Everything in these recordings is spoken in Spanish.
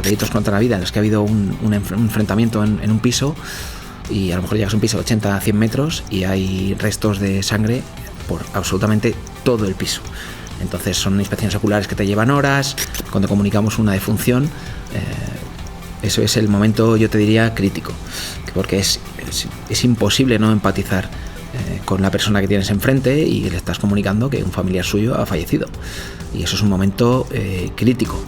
delitos contra la vida en los que ha habido un enfrentamiento en un piso, y a lo mejor llegas a un piso de 80 a 100 metros y hay restos de sangre por absolutamente todo el piso. Entonces son inspecciones oculares que te llevan horas. Cuando comunicamos una defunción, eso es el momento, yo te diría, crítico, porque es imposible no empatizar con la persona que tienes enfrente y le estás comunicando que un familiar suyo ha fallecido, y eso es un momento crítico.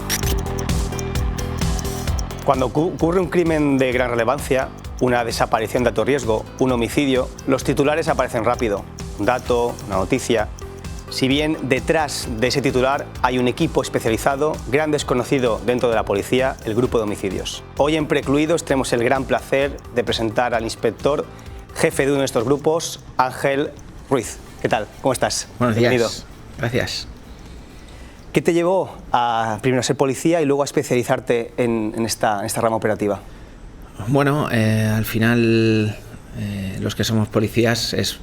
Cuando ocurre un crimen de gran relevancia, una desaparición de alto riesgo, un homicidio, los titulares aparecen rápido, un dato, una noticia. Si bien detrás de ese titular hay un equipo especializado, gran desconocido dentro de la policía, el grupo de homicidios. Hoy en Precluidos tenemos el gran placer de presentar al inspector jefe de uno de estos grupos, Ángel Ruiz. ¿Qué tal? ¿Cómo estás? Buenos Bienvenido. días. Gracias. ¿Qué te llevó a primero ser policía y luego a especializarte en esta rama operativa? Bueno, al final los que somos policías es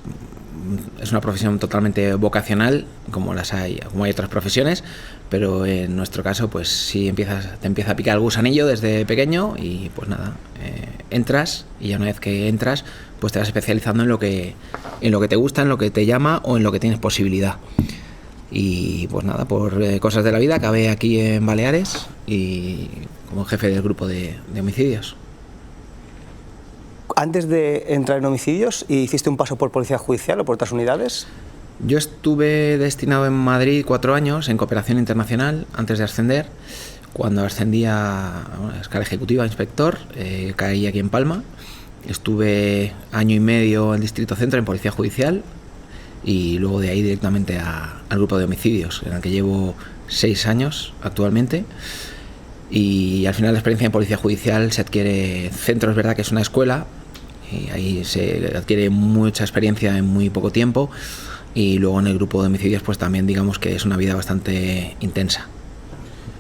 una profesión totalmente vocacional, como hay otras profesiones, pero en nuestro caso pues sí te empieza a picar el gusanillo desde pequeño y pues nada, entras, y ya una vez que entras pues te vas especializando en lo que te gusta, en lo que te llama o en lo que tienes posibilidad. Y pues nada, por cosas de la vida acabé aquí en Baleares y como jefe del grupo de homicidios. Antes de entrar en homicidios, ¿hiciste un paso por policía judicial o por otras unidades? Yo estuve destinado en Madrid 4 años en cooperación internacional antes de ascender. Cuando ascendí a escala ejecutiva, inspector, caí aquí en Palma. Estuve 1 año y medio en Distrito Centro en policía judicial, y luego de ahí directamente al grupo de homicidios, en el que llevo 6 años actualmente. Y al final la experiencia en policía judicial se adquiere. Centro es verdad que es una escuela, y ahí se adquiere mucha experiencia en muy poco tiempo, y luego en el grupo de homicidios pues también digamos que es una vida bastante intensa.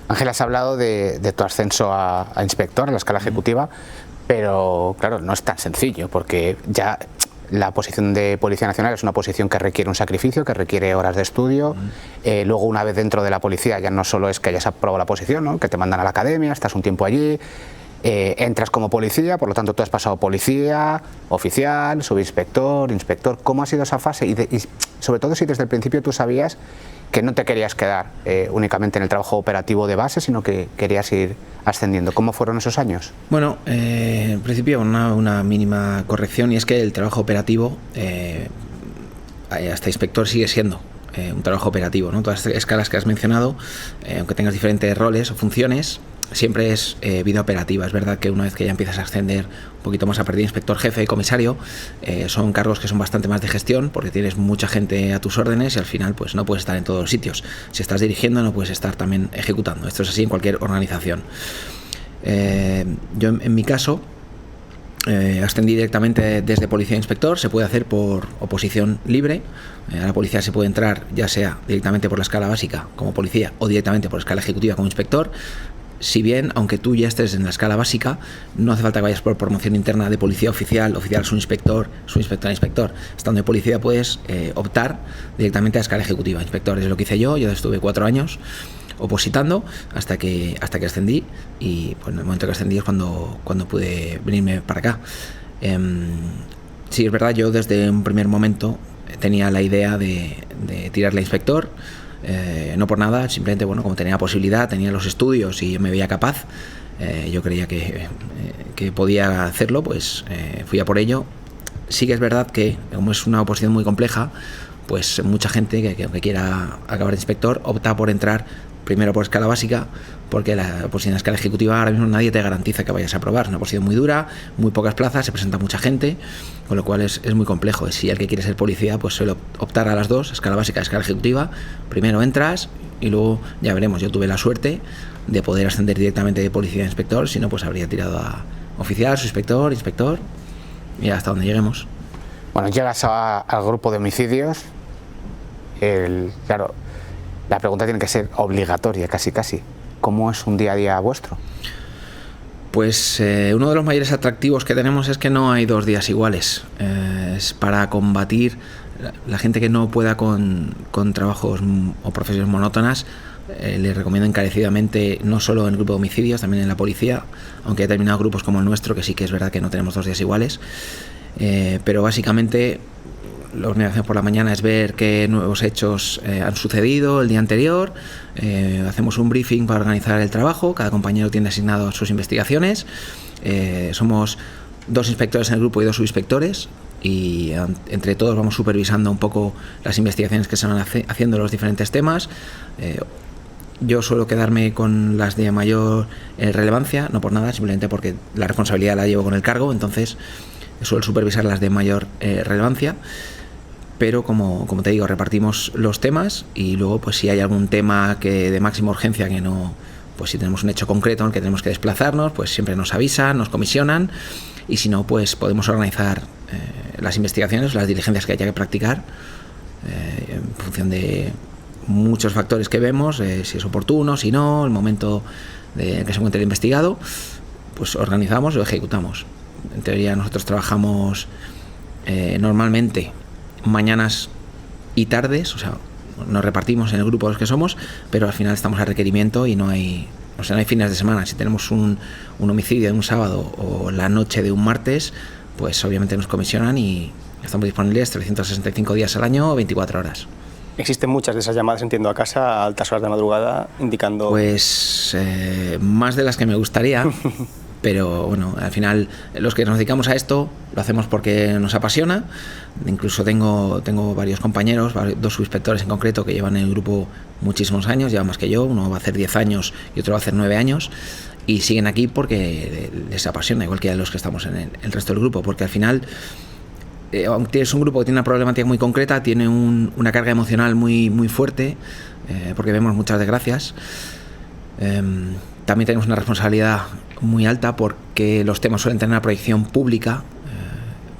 Ángel, has hablado de tu ascenso a inspector en la escala ejecutiva, pero claro, no es tan sencillo, porque ya la posición de Policía Nacional es una posición que requiere un sacrificio, que requiere horas de estudio. Luego, una vez dentro de la policía, ya no solo es que hayas aprobado la posición, ¿no?, que te mandan a la academia, estás un tiempo allí, entras como policía, por lo tanto tú has pasado policía, oficial, subinspector, inspector. ¿Cómo ha sido esa fase? Y sobre todo si desde el principio tú sabías que no te querías quedar únicamente en el trabajo operativo de base, sino que querías ir ascendiendo. ¿Cómo fueron esos años? Bueno, en principio una mínima corrección, y es que el trabajo operativo hasta inspector sigue siendo un trabajo operativo, ¿no? Todas las escalas que has mencionado, aunque tengas diferentes roles o funciones, siempre es vida operativa. Es verdad que una vez que ya empiezas a ascender un poquito más a partir de inspector jefe y comisario, son cargos que son bastante más de gestión, porque tienes mucha gente a tus órdenes y al final pues no puedes estar en todos los sitios. Si estás dirigiendo no puedes estar también ejecutando. Esto es así en cualquier organización. Yo en mi caso ascendí directamente desde policía a inspector. Se puede hacer por oposición libre. A la policía se puede entrar ya sea directamente por la escala básica como policía o directamente por escala ejecutiva como inspector. Si bien, aunque tú ya estés en la escala básica, no hace falta que vayas por promoción interna de policía oficial, subinspector, subinspector a inspector. Estando de policía puedes optar directamente a escala ejecutiva. Inspector es lo que hice yo estuve 4 años opositando hasta que ascendí, y pues en el momento que ascendí es cuando pude venirme para acá. Sí, es verdad, yo desde un primer momento tenía la idea de tirarle a inspector. No por nada, simplemente bueno, como tenía la posibilidad, tenía los estudios y me veía capaz, yo creía que podía hacerlo, pues fui a por ello. Sí que es verdad que como es una oposición muy compleja, pues mucha gente que aunque quiera acabar de inspector opta por entrar primero por escala básica, porque la oposición de escala ejecutiva ahora mismo nadie te garantiza que vayas a aprobar. Es una oposición muy dura, muy pocas plazas, se presenta mucha gente, con lo cual es muy complejo. Y si el que quiere ser policía pues suele optar a las dos, escala básica y escala ejecutiva. Primero entras y luego ya veremos. Yo tuve la suerte de poder ascender directamente de policía a inspector, si no pues habría tirado a oficial, subinspector, inspector y hasta donde lleguemos. Bueno, llegas al grupo de homicidios. Claro, la pregunta tiene que ser obligatoria, casi. ¿Cómo es un día a día vuestro? Pues uno de los mayores atractivos que tenemos es que no hay 2 días iguales. Es para combatir la gente que no pueda con trabajos o profesiones monótonas, les recomiendo encarecidamente, no solo en el grupo de homicidios, también en la policía, aunque hay determinados grupos como el nuestro, que sí que es verdad que no tenemos 2 días iguales, pero básicamente la organización por la mañana es ver qué nuevos hechos han sucedido el día anterior, hacemos un briefing para organizar el trabajo, cada compañero tiene asignado sus investigaciones, somos 2 inspectores en el grupo y 2 subinspectores, y entre todos vamos supervisando un poco las investigaciones que se van haciendo los diferentes temas. Yo suelo quedarme con las de mayor relevancia, no por nada, simplemente porque la responsabilidad la llevo con el cargo, entonces suelo supervisar las de mayor relevancia. Pero como te digo, repartimos los temas y luego pues si hay algún tema que de máxima urgencia que no, pues si tenemos un hecho concreto en el que tenemos que desplazarnos, pues siempre nos avisan, nos comisionan, y si no, pues podemos organizar las investigaciones, las diligencias que haya que practicar en función de muchos factores que vemos, si es oportuno, si no, el momento de que se encuentre el investigado, pues organizamos y lo ejecutamos. En teoría nosotros trabajamos normalmente mañanas y tardes, o sea, nos repartimos en el grupo de los que somos, pero al final estamos a requerimiento y no hay fines de semana. Si tenemos un homicidio en un sábado o la noche de un martes, pues obviamente nos comisionan y estamos disponibles 365 días al año, 24 horas. Existen muchas de esas llamadas, entiendo, a casa a altas horas de madrugada, indicando... Pues más de las que me gustaría, pero bueno, al final los que nos dedicamos a esto lo hacemos porque nos apasiona. Incluso tengo varios compañeros, 2 subinspectores en concreto que llevan en el grupo muchísimos años, llevan más que yo, uno va a hacer 10 años y otro va a hacer 9 años, y siguen aquí porque les apasiona, igual que a los que estamos en el resto del grupo, porque al final, aunque tienes un grupo que tiene una problemática muy concreta, tiene una carga emocional muy, muy fuerte, porque vemos muchas desgracias. También tenemos una responsabilidad muy alta porque los temas suelen tener una proyección pública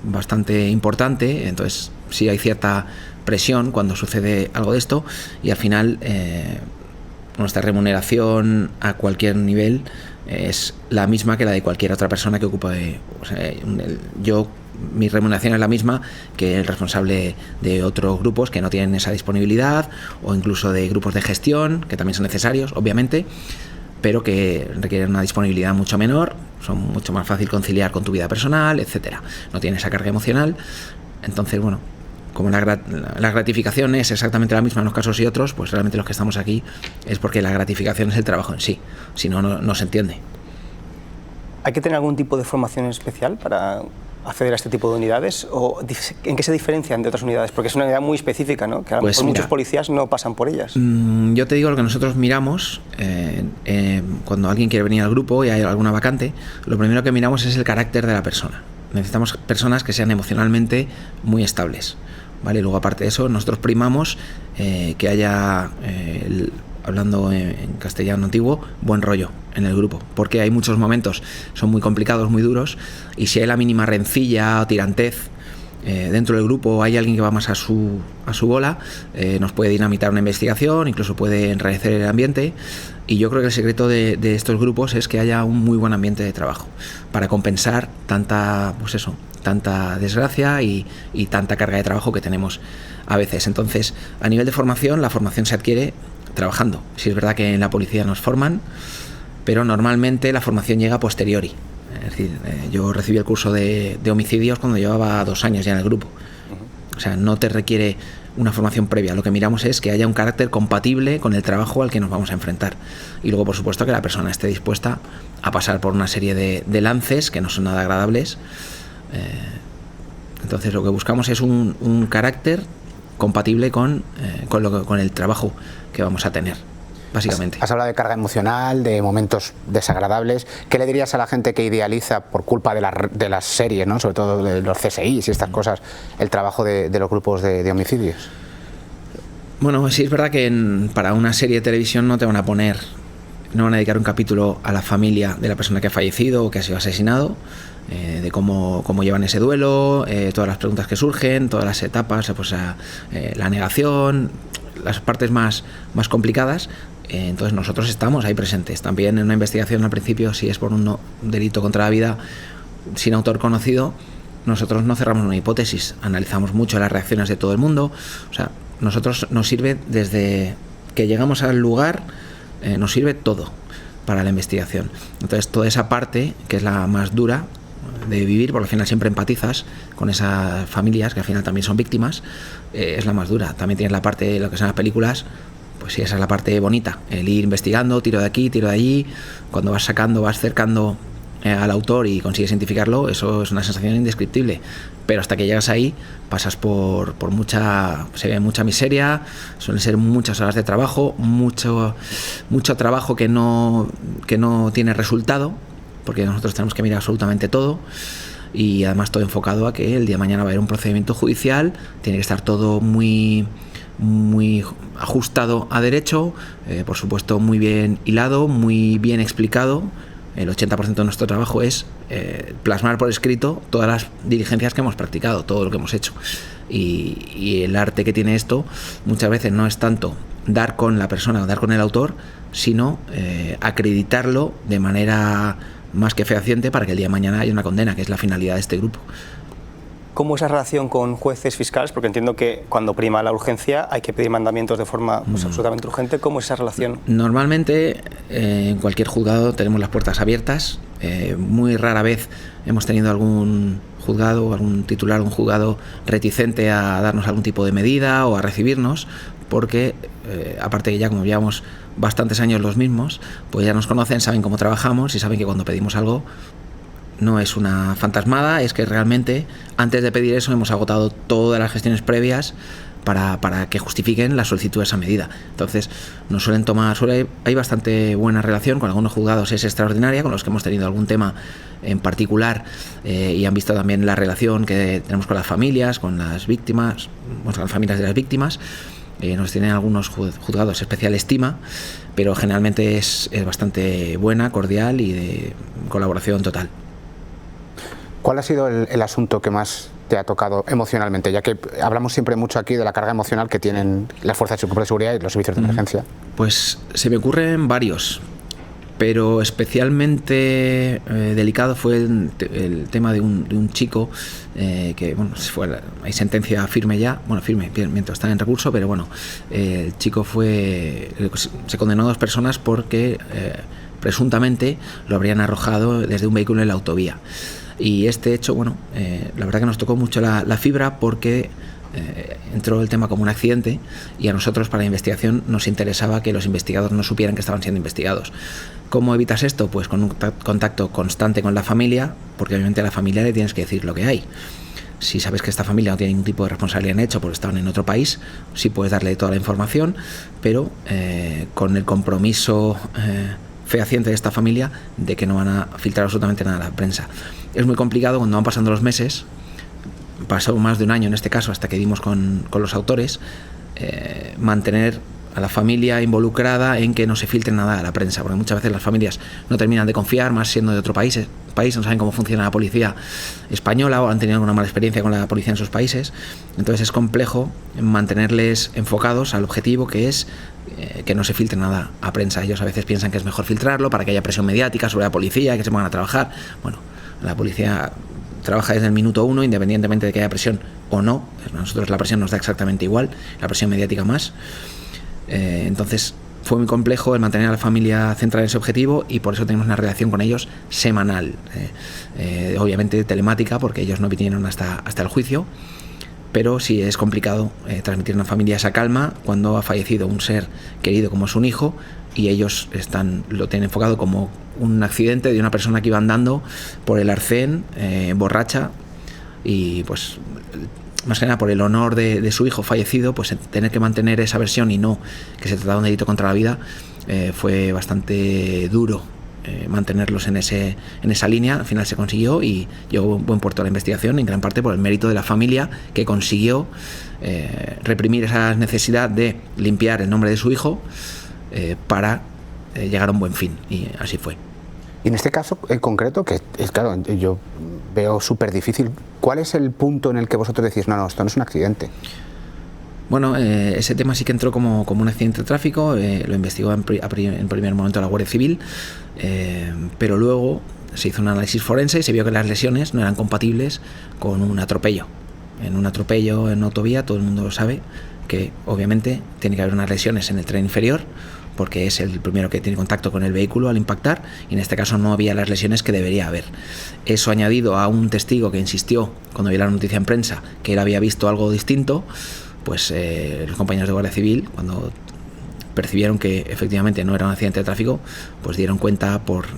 bastante importante, entonces sí hay cierta presión cuando sucede algo de esto, y al final nuestra remuneración a cualquier nivel es la misma que la de cualquier otra persona que ocupe. O sea, mi remuneración es la misma que el responsable de otros grupos que no tienen esa disponibilidad, o incluso de grupos de gestión que también son necesarios, obviamente, pero que requieren una disponibilidad mucho menor, son mucho más fácil conciliar con tu vida personal, etcétera. No tiene esa carga emocional. Entonces, bueno, como la gratificación es exactamente la misma en unos casos y otros, pues realmente los que estamos aquí es porque la gratificación es el trabajo en sí, si no, no se entiende. ¿Hay que tener algún tipo de formación especial para acceder a este tipo de unidades? ¿O en qué se diferencian de otras unidades? Porque es una unidad muy específica, ¿no? Que a lo mejor muchos policías no pasan por ellas. Yo te digo lo que nosotros miramos cuando alguien quiere venir al grupo y hay alguna vacante. Lo primero que miramos es el carácter de la persona. Necesitamos personas que sean emocionalmente muy estables, ¿vale? Luego, aparte de eso, nosotros primamos que haya, hablando en castellano antiguo, buen rollo en el grupo, porque hay muchos momentos, son muy complicados, muy duros, y si hay la mínima rencilla o tirantez dentro del grupo, hay alguien que va más a su bola, nos puede dinamitar una investigación, incluso puede enrarecer el ambiente. Y yo creo que el secreto de estos grupos es que haya un muy buen ambiente de trabajo para compensar tanta desgracia y tanta carga de trabajo que tenemos a veces. Entonces, a nivel de formación, la formación se adquiere trabajando. Sí es verdad que en la policía nos forman, pero normalmente la formación llega a posteriori. Es decir, yo recibí el curso de homicidios cuando llevaba 2 años ya en el grupo. O sea, no te requiere una formación previa. Lo que miramos es que haya un carácter compatible con el trabajo al que nos vamos a enfrentar. Y luego, por supuesto, que la persona esté dispuesta a pasar por una serie de lances que no son nada agradables. Entonces, lo que buscamos es un carácter compatible con el trabajo que vamos a tener, básicamente. Has hablado de carga emocional, de momentos desagradables. ¿Qué le dirías a la gente que idealiza, por culpa de las series, ¿no?, sobre todo de los CSIs y estas cosas, el trabajo de los grupos de homicidios? Bueno, sí es verdad que para una serie de televisión no van a dedicar un capítulo a la familia de la persona que ha fallecido o que ha sido asesinado, de cómo llevan ese duelo, todas las preguntas que surgen, todas las etapas, pues la negación, las partes más complicadas. Entonces nosotros estamos ahí presentes. También en una investigación al principio, si es por un delito contra la vida sin autor conocido, nosotros no cerramos una hipótesis, analizamos mucho las reacciones de todo el mundo. O sea, nosotros nos sirve desde que llegamos al lugar, nos sirve todo para la investigación. Entonces, toda esa parte, que es la más dura de vivir, porque al final siempre empatizas con esas familias que al final también son víctimas, es la más dura. También tienes la parte de lo que son las películas, pues sí, esa es la parte bonita, el ir investigando, tiro de aquí, tiro de allí, cuando vas sacando, vas cercando al autor y consigues identificarlo, eso es una sensación indescriptible. Pero hasta que llegas ahí pasas por se ve mucha miseria, suelen ser muchas horas de trabajo, mucho trabajo que no tiene resultado, porque nosotros tenemos que mirar absolutamente todo, y además todo enfocado a que el día de mañana va a haber un procedimiento judicial, tiene que estar todo muy ajustado a derecho, por supuesto muy bien hilado, muy bien explicado. El 80% de nuestro trabajo es plasmar por escrito todas las diligencias que hemos practicado, todo lo que hemos hecho. Y el arte que tiene esto muchas veces no es tanto dar con la persona o dar con el autor, sino acreditarlo de manera más que fehaciente para que el día de mañana haya una condena, que es la finalidad de este grupo. ¿Cómo es la relación con jueces fiscales? Porque entiendo que cuando prima la urgencia hay que pedir mandamientos de forma absolutamente urgente. ¿Cómo es esa relación? Normalmente en cualquier juzgado tenemos las puertas abiertas. Muy rara vez hemos tenido algún juzgado, algún titular, un juzgado reticente a darnos algún tipo de medida o a recibirnos, porque aparte que ya como llevamos bastantes años los mismos, pues ya nos conocen, saben cómo trabajamos y saben que cuando pedimos algo no es una fantasmada, es que realmente antes de pedir eso hemos agotado todas las gestiones previas para que justifiquen la solicitud de esa medida. Entonces nos suelen tomar, hay bastante buena relación con algunos juzgados, es extraordinaria, con los que hemos tenido algún tema en particular y han visto también la relación que tenemos con las familias, con las víctimas, con las familias de las víctimas. Nos tienen algunos juzgados especial estima, pero generalmente es bastante buena, cordial y de colaboración total. ¿Cuál ha sido el asunto que más te ha tocado emocionalmente? Ya que hablamos siempre mucho aquí de la carga emocional que tienen las fuerzas de seguridad y los servicios de emergencia. Pues se me ocurren varios, pero especialmente delicado fue el tema de un chico que, bueno, hay sentencia firme ya, bueno, firme, mientras está en recurso, pero bueno, el chico se condenó a 2 personas porque presuntamente lo habrían arrojado desde un vehículo en la autovía. Y este hecho, bueno, la verdad que nos tocó mucho la fibra porque entró el tema como un accidente y a nosotros para la investigación nos interesaba que los investigadores no supieran que estaban siendo investigados. ¿Cómo evitas esto? Pues con un contacto constante con la familia, porque obviamente a la familia le tienes que decir lo que hay. Si sabes que esta familia no tiene ningún tipo de responsabilidad en hecho porque estaban en otro país, sí puedes darle toda la información, pero con el compromiso fehaciente de esta familia de que no van a filtrar absolutamente nada a la prensa. Es muy complicado cuando van pasando los meses, pasó más de un año en este caso hasta que dimos con los autores, mantener a la familia involucrada en que no se filtre nada a la prensa, porque muchas veces las familias no terminan de confiar, más siendo de otro país, no saben cómo funciona la policía española o han tenido alguna mala experiencia con la policía en sus países. Entonces es complejo mantenerles enfocados al objetivo, que es que no se filtre nada a prensa. Ellos a veces piensan que es mejor filtrarlo para que haya presión mediática sobre la policía, que se pongan a trabajar. Bueno, la policía trabaja desde el minuto 1, independientemente de que haya presión o no. A nosotros la presión nos da exactamente igual, la presión mediática más. Entonces fue muy complejo el mantener a la familia centrada en ese objetivo y por eso tenemos una relación con ellos semanal, obviamente telemática, porque ellos no vinieron hasta el juicio, pero sí es complicado transmitir a una familia esa calma cuando ha fallecido un ser querido como es un hijo y ellos lo tienen enfocado como un accidente de una persona que iba andando por el arcén borracha y pues más que nada por el honor de su hijo fallecido, pues tener que mantener esa versión y no que se trataba de un delito contra la vida, fue bastante duro mantenerlos en esa línea. Al final se consiguió y llegó a un buen puerto a la investigación, en gran parte por el mérito de la familia que consiguió reprimir esa necesidad de limpiar el nombre de su hijo para llegar a un buen fin, y así fue. Y en este caso en concreto, que es claro, yo veo súper difícil, ¿cuál es el punto en el que vosotros decís, no, esto no es un accidente? Bueno, ese tema sí que entró como un accidente de tráfico, lo investigó en primer momento la Guardia Civil, pero luego, se hizo un análisis forense y se vio que las lesiones no eran compatibles con un atropello. En un atropello en autovía todo el mundo lo sabe que obviamente tiene que haber unas lesiones en el tren inferior porque es el primero que tiene contacto con el vehículo al impactar, y en este caso no había las lesiones que debería haber. Eso añadido a un testigo que insistió cuando vio la noticia en prensa que él había visto algo distinto, pues los compañeros de Guardia Civil, cuando percibieron que efectivamente no era un accidente de tráfico, pues dieron cuenta por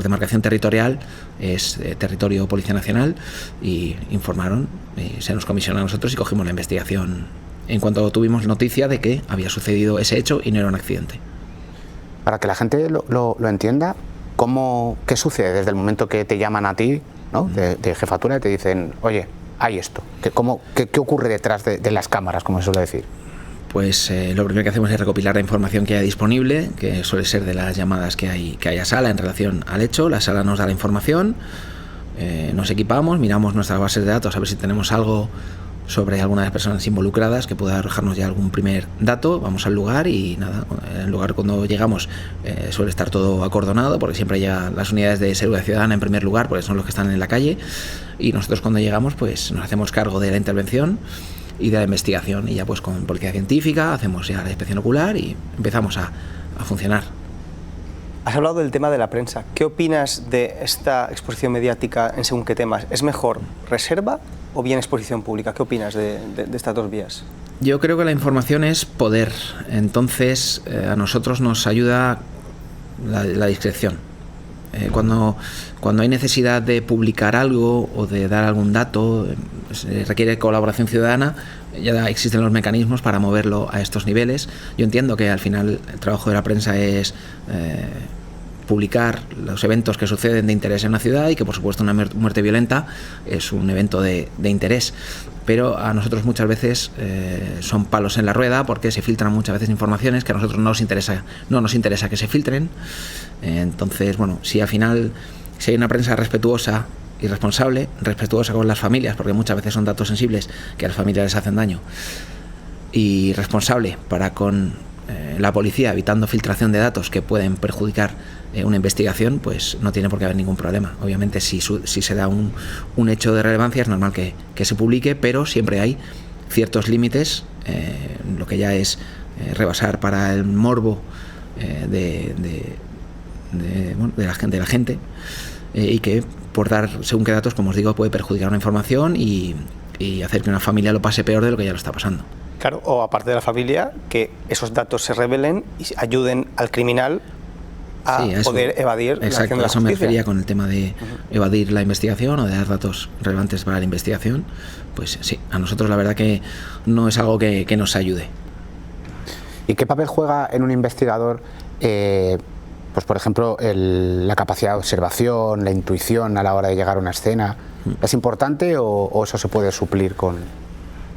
demarcación territorial, es territorio Policía Nacional, y informaron, y se nos comisionó a nosotros y cogimos la investigación en cuanto tuvimos noticia de que había sucedido ese hecho y no era un accidente. Para que la gente lo entienda, ¿qué sucede desde el momento que te llaman a ti, ¿no? de jefatura, y te dicen, oye, hay esto? ¿Qué ocurre detrás de las cámaras, como se suele decir? Pues lo primero que hacemos es recopilar la información que hay disponible, que suele ser de las llamadas que hay a sala en relación al hecho. La sala nos da la información, nos equipamos, miramos nuestras bases de datos a ver si tenemos algo sobre alguna de las personas involucradas que pueda arrojarnos ya algún primer dato. Vamos al lugar y nada, en el lugar cuando llegamos suele estar todo acordonado, porque siempre llegan las unidades de seguridad ciudadana en primer lugar, porque son los que están en la calle, y nosotros cuando llegamos pues nos hacemos cargo de la intervención y de la investigación, y ya pues con policía científica hacemos ya la inspección ocular y empezamos a funcionar. Has hablado del tema de la prensa. ¿Qué opinas de esta exposición mediática en según qué temas? ¿Es mejor reserva o bien exposición pública? ¿Qué opinas de estas dos vías? Yo creo que la información es poder, entonces a nosotros nos ayuda la discreción. Cuando hay necesidad de publicar algo o de dar algún dato, se requiere colaboración ciudadana, ya existen los mecanismos para moverlo a estos niveles. Yo entiendo que al final el trabajo de la prensa es publicar los eventos que suceden de interés en una ciudad, y que por supuesto una muerte violenta es un evento de interés, pero a nosotros muchas veces son palos en la rueda, porque se filtran muchas veces informaciones que a nosotros no nos interesa que se filtren. Entonces, bueno, si al final hay una prensa respetuosa y responsable, respetuosa con las familias, porque muchas veces son datos sensibles que a las familias les hacen daño, y responsable para con la policía, evitando filtración de datos que pueden perjudicar una investigación, pues no tiene por qué haber ningún problema. Obviamente si se da un hecho de relevancia es normal que se publique, pero siempre hay ciertos límites, lo que ya es rebasar para el morbo de la gente, y que por dar según qué datos, como os digo, puede perjudicar una información y hacer que una familia lo pase peor de lo que ya lo está pasando. Claro, o aparte de la familia, que esos datos se revelen y ayuden al criminal a poder evadir la acción de la justicia. Exacto, eso me refería con el tema de evadir la investigación o de dar datos relevantes para la investigación. Pues sí, a nosotros la verdad que no es algo que nos ayude. ¿Y qué papel juega en un investigador, pues por ejemplo, la capacidad de observación, la intuición a la hora de llegar a una escena? ¿Es importante o eso se puede suplir con...?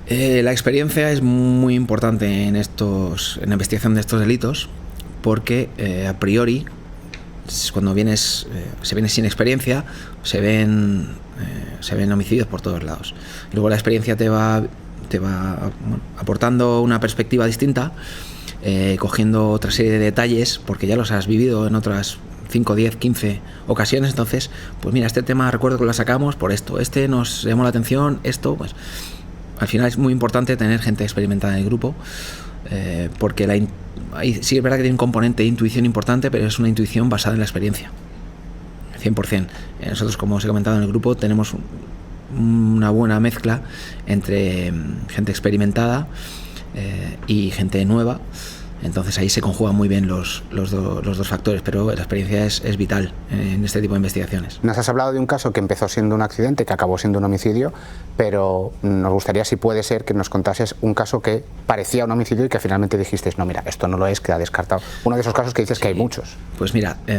La experiencia es muy importante en la investigación de estos delitos, porque a priori, cuando se viene sin experiencia, se ven homicidios por todos lados. Luego la experiencia te va aportando una perspectiva distinta, cogiendo otra serie de detalles, porque ya los has vivido en otras 5, 10, 15 ocasiones. Entonces, pues mira, este tema recuerdo que lo sacamos por esto, este nos llamó la atención, esto, pues al final es muy importante tener gente experimentada en el grupo, porque sí es verdad que tiene un componente de intuición importante, pero es una intuición basada en la experiencia, 100%. Nosotros, como os he comentado en el grupo, tenemos una buena mezcla entre gente experimentada y gente nueva. Entonces ahí se conjugan muy bien los dos factores, pero la experiencia es vital en este tipo de investigaciones. Nos has hablado de un caso que empezó siendo un accidente, que acabó siendo un homicidio, pero nos gustaría, si puede ser, que nos contases un caso que parecía un homicidio y que finalmente dijisteis, no, mira, esto no lo es, queda descartado. Uno de esos casos que dices que hay muchos. Pues mira, yo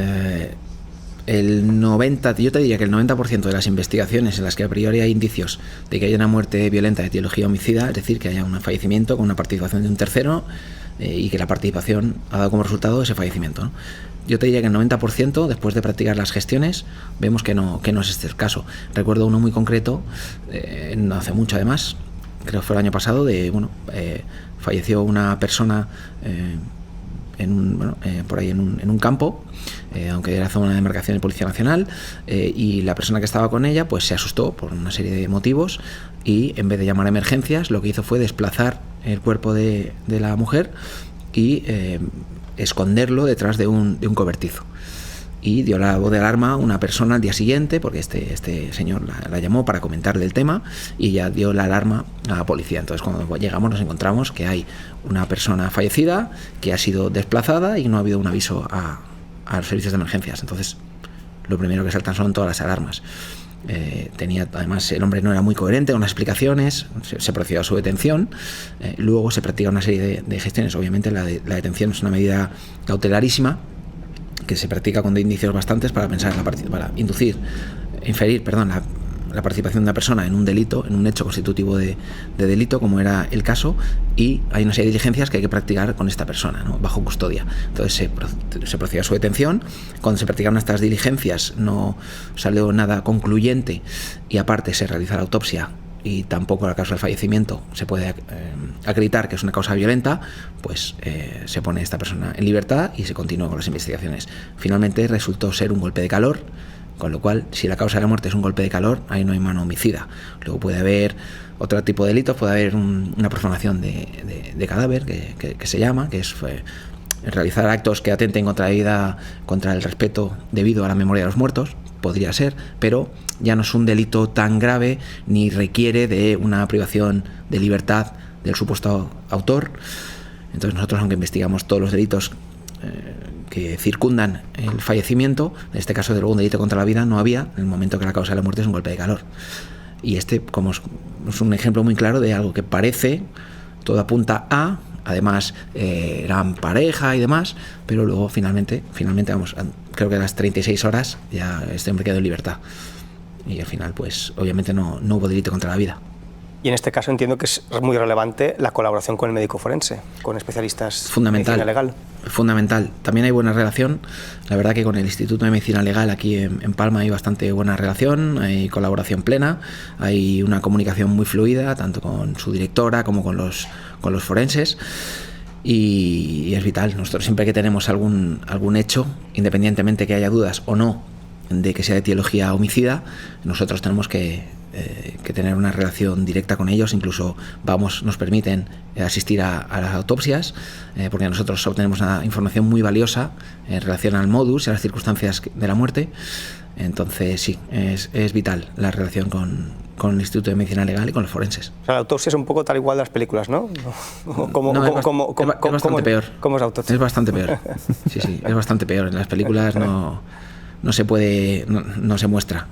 te diría que el 90% de las investigaciones en las que a priori hay indicios de que haya una muerte violenta de etiología homicida, es decir, que haya un fallecimiento con una participación de un tercero, y que la participación ha dado como resultado ese fallecimiento, ¿no? Yo te diría que el 90%, después de practicar las gestiones, vemos que no es este el caso. Recuerdo uno muy concreto, no hace mucho además, creo que fue el año pasado, falleció una persona por ahí en un campo, aunque era zona de demarcación de Policía Nacional, y la persona que estaba con ella pues se asustó por una serie de motivos y en vez de llamar a emergencias lo que hizo fue desplazar el cuerpo de la mujer y esconderlo detrás de un cobertizo. Y dio la voz de alarma a una persona al día siguiente, porque este señor la llamó para comentarle el tema y ya dio la alarma a la policía. Entonces cuando llegamos nos encontramos que hay una persona fallecida que ha sido desplazada y no ha habido un aviso a los servicios de emergencias. Entonces lo primero que saltan son todas las alarmas. Además el hombre no era muy coherente con las explicaciones, se procedió a su detención, luego se practica una serie de gestiones. Obviamente la detención es una medida cautelarísima que se practica con indicios bastantes para inferir la participación de una persona en un delito, en un hecho constitutivo de delito, como era el caso, y hay una serie de diligencias que hay que practicar con esta persona, ¿no?, bajo custodia. Entonces se procedió a su detención. Cuando se practicaron estas diligencias no salió nada concluyente y aparte se realiza la autopsia y tampoco la causa del fallecimiento se puede acreditar que es una causa violenta, pues se pone esta persona en libertad y se continúa con las investigaciones. Finalmente resultó ser un golpe de calor, con lo cual si la causa de la muerte es un golpe de calor, ahí no hay mano homicida. Luego puede haber otro tipo de delitos, puede haber una profanación de cadáver, que se llama, que es realizar actos que atenten contra la vida, contra el respeto debido a la memoria de los muertos. Podría ser, pero ya no es un delito tan grave ni requiere de una privación de libertad del supuesto autor. Entonces nosotros, aunque investigamos todos los delitos que circundan el fallecimiento, en este caso de luego un delito contra la vida no había, en el momento que la causa de la muerte es un golpe de calor. Y como es un ejemplo muy claro de algo que parece, todo apunta a, además eran pareja y demás, pero luego finalmente vamos, creo que a las 36 horas ya este hombre quedó en libertad y al final pues obviamente no hubo delito contra la vida. Y en este caso entiendo que es muy relevante la colaboración con el médico forense, con especialistas de medicina legal. Fundamental. También hay buena relación. La verdad que con el Instituto de Medicina Legal aquí en Palma hay bastante buena relación, hay colaboración plena, hay una comunicación muy fluida, tanto con su directora como con los forenses. Y es vital. Nosotros siempre que tenemos algún hecho, independientemente que haya dudas o no de que sea de etiología homicida, nosotros tenemos que tener una relación directa con ellos. Incluso nos permiten asistir a las autopsias, porque nosotros obtenemos una información muy valiosa en relación al modus y a las circunstancias de la muerte. Entonces sí, es vital la relación con el Instituto de Medicina Legal y con los forenses. O sea, la autopsia es un poco tal igual de las películas, ¿no? Es bastante peor. ¿Cómo es la autopsia? Es bastante peor. Sí, es bastante peor. En las películas no se puede, no se muestra.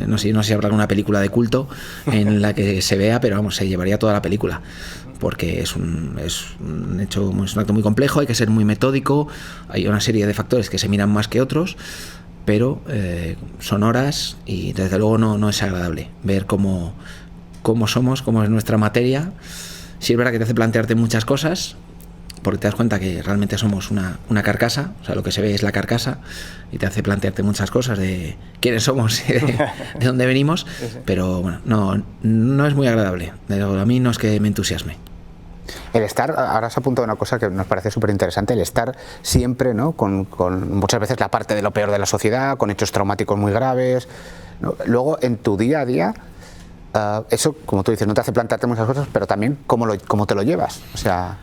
No sé si habrá alguna película de culto en la que se vea, pero vamos, se llevaría toda la película, porque es un acto muy complejo, hay que ser muy metódico, hay una serie de factores que se miran más que otros, pero son horas y desde luego no es agradable ver cómo somos, cómo es nuestra materia. Sí es verdad que te hace plantearte muchas cosas, porque te das cuenta que realmente somos una carcasa, o sea, lo que se ve es la carcasa, y te hace plantearte muchas cosas de quiénes somos y de dónde venimos, pero bueno, no es muy agradable. A mí no es que me entusiasme. El estar, ahora has apuntado una cosa que nos parece súper interesante, el estar siempre, ¿no?, con muchas veces la parte de lo peor de la sociedad, con hechos traumáticos muy graves, ¿no? Luego, en tu día a día, eso, como tú dices, no te hace plantearte muchas cosas, pero también cómo te lo llevas, o sea...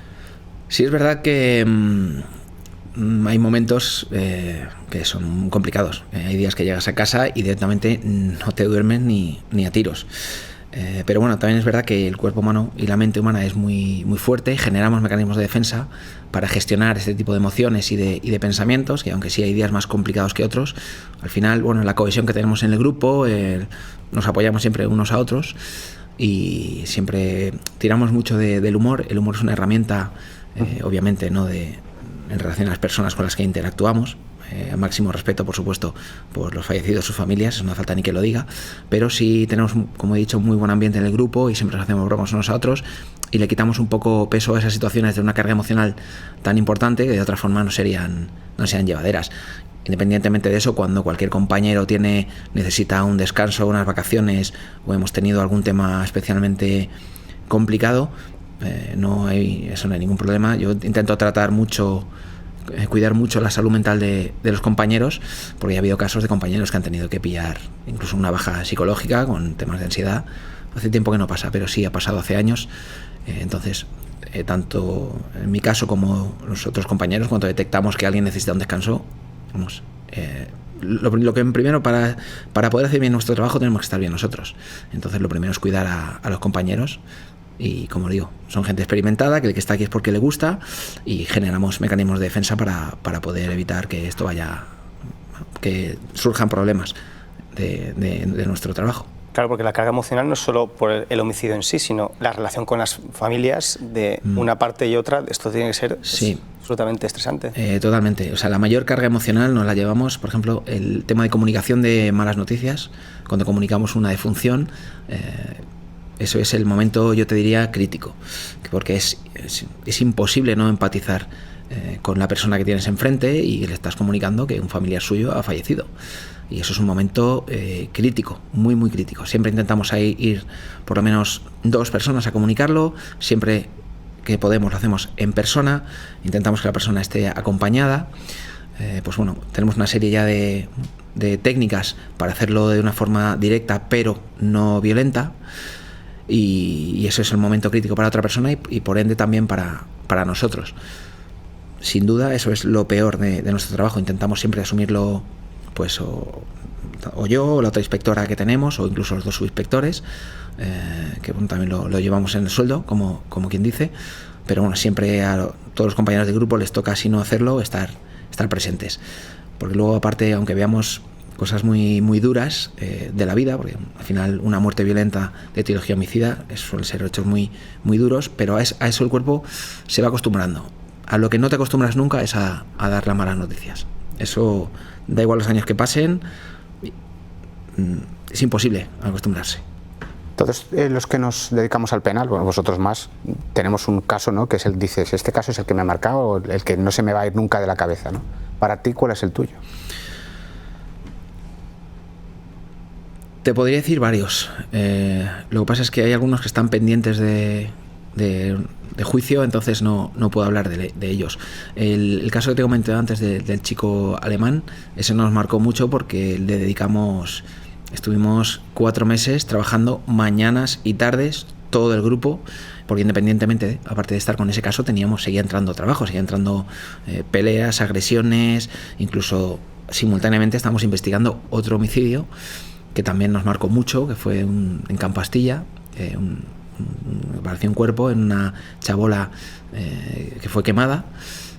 Sí, es verdad que hay momentos que son complicados. Hay días que llegas a casa y directamente no te duermes ni a tiros. Pero bueno, también es verdad que el cuerpo humano y la mente humana es muy, muy fuerte. Generamos mecanismos de defensa para gestionar este tipo de emociones y de pensamientos, que aunque sí hay días más complicados que otros, al final, bueno, la cohesión que tenemos en el grupo, nos apoyamos siempre unos a otros y siempre tiramos mucho del humor. El humor es una herramienta, obviamente, no en relación a las personas con las que interactuamos, máximo respeto, por supuesto, por los fallecidos, sus familias, eso no hace falta ni que lo diga, pero sí tenemos, como he dicho, muy buen ambiente en el grupo y siempre nos hacemos bromas unos a otros y le quitamos un poco peso a esas situaciones de una carga emocional tan importante que de otra forma no sean llevaderas. Independientemente de eso, cuando cualquier compañero necesita un descanso, unas vacaciones, o hemos tenido algún tema especialmente complicado, no hay ningún problema. Yo intento tratar mucho cuidar mucho la salud mental de los compañeros, porque ha habido casos de compañeros que han tenido que pillar incluso una baja psicológica con temas de ansiedad. Hace tiempo que no pasa, pero sí ha pasado hace años. Entonces, tanto en mi caso como los otros compañeros, cuando detectamos que alguien necesita un descanso, vamos, lo que primero para poder hacer bien nuestro trabajo tenemos que estar bien nosotros. Entonces lo primero es cuidar a los compañeros y, como digo, son gente experimentada, que el que está aquí es porque le gusta, y generamos mecanismos de defensa para poder evitar que esto que surjan problemas de nuestro trabajo. Claro, porque la carga emocional no es solo por el homicidio en sí, sino la relación con las familias de una parte y otra. Esto tiene que ser absolutamente estresante. Totalmente. O sea, la mayor carga emocional nos la llevamos, por ejemplo, el tema de comunicación de malas noticias. Cuando comunicamos una defunción, eso es el momento, yo te diría, crítico, porque es imposible no empatizar con la persona que tienes enfrente y le estás comunicando que un familiar suyo ha fallecido. Y eso es un momento crítico, muy, muy crítico. Siempre intentamos ahí ir por lo menos 2 personas a comunicarlo. Siempre que podemos lo hacemos en persona. Intentamos que la persona esté acompañada. Pues bueno, tenemos una serie ya de técnicas para hacerlo de una forma directa, pero no violenta. Y eso es el momento crítico para otra persona y por ende también para nosotros. Sin duda, eso es lo peor de nuestro trabajo. Intentamos siempre asumirlo, pues o yo o la otra inspectora que tenemos, o incluso los 2 subinspectores, que bueno, también lo llevamos en el sueldo, como quien dice, pero bueno, siempre a todos los compañeros de grupo les toca, si no hacerlo, estar presentes, porque luego, aparte, aunque veamos cosas muy, muy duras de la vida, porque al final una muerte violenta de etiología homicida suelen ser hechos muy, muy duros, pero a eso el cuerpo se va acostumbrando. A lo que no te acostumbras nunca es a dar las malas noticias. Eso da igual los años que pasen, es imposible acostumbrarse. Todos los que nos dedicamos al penal, bueno, vosotros más, tenemos un caso, ¿no? Que es dices, este caso es el que me ha marcado, el que no se me va a ir nunca de la cabeza, ¿no? Para ti, ¿cuál es el tuyo? Te podría decir varios. Lo que pasa es que hay algunos que están pendientes de juicio, entonces no puedo hablar de ellos. El caso que te comenté antes del chico alemán, ese nos marcó mucho porque estuvimos 4 meses trabajando mañanas y tardes, todo el grupo, porque independientemente, aparte de estar con ese caso, seguía entrando trabajo, seguía entrando peleas, agresiones, incluso simultáneamente estamos investigando otro homicidio que también nos marcó mucho, que fue en Campastilla, apareció un cuerpo en una chabola que fue quemada.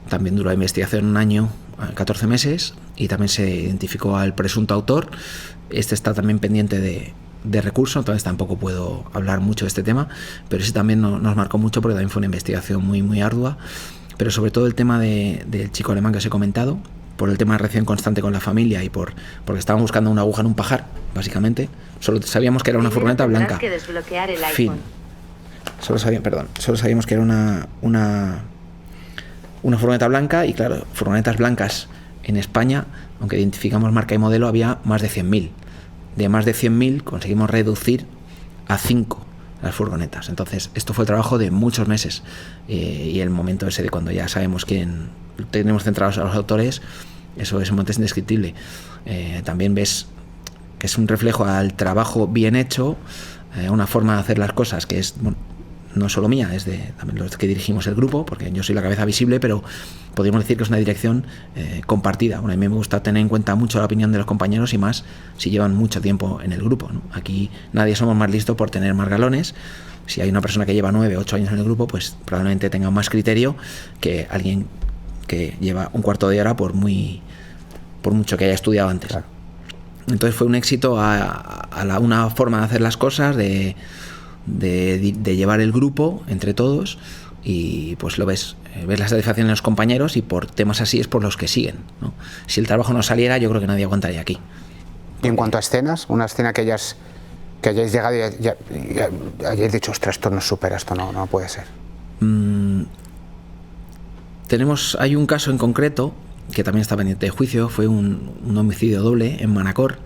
También duró la investigación 1 año, 14 meses, y también se identificó al presunto autor. Este está también pendiente de recurso, entonces tampoco puedo hablar mucho de este tema, pero ese también nos marcó mucho porque también fue una investigación muy, muy ardua. Pero sobre todo el tema del chico alemán que os he comentado, por el tema de relación constante con la familia y porque estaban buscando una aguja en un pajar, básicamente. Solo sabíamos que era una furgoneta blanca. Que desbloquear el fin. Solo sabíamos que era una furgoneta blanca, y claro, furgonetas blancas en España, aunque identificamos marca y modelo, había más de 100.000. De más de 100.000 conseguimos reducir a 5 las furgonetas. Entonces, esto fue el trabajo de muchos meses, y el momento ese de cuando ya sabemos quién tenemos centrados a los autores, eso es un momento indescriptible. También ves que es un reflejo al trabajo bien hecho, una forma de hacer las cosas que es, bueno, no solo mía, es de también los que dirigimos el grupo, porque yo soy la cabeza visible, pero podríamos decir que es una dirección compartida. Bueno, a mí me gusta tener en cuenta mucho la opinión de los compañeros, y más si llevan mucho tiempo en el grupo, ¿no? Aquí nadie somos más listos por tener más galones. Si hay una persona que lleva 9 o 8 años en el grupo, pues probablemente tenga más criterio que alguien que lleva un cuarto de hora por mucho que haya estudiado antes. Claro. Entonces fue un éxito una forma de hacer las cosas, de llevar el grupo entre todos, y pues lo ves la satisfacción de los compañeros, y por temas así es por los que siguen, ¿no? Si el trabajo no saliera, yo creo que nadie aguantaría aquí. Y en cuanto a escenas, una escena que hayáis llegado y hayáis dicho, ostras, esto no supera, esto no puede ser. Hay un caso en concreto que también está pendiente de juicio. Fue un homicidio doble en Manacor,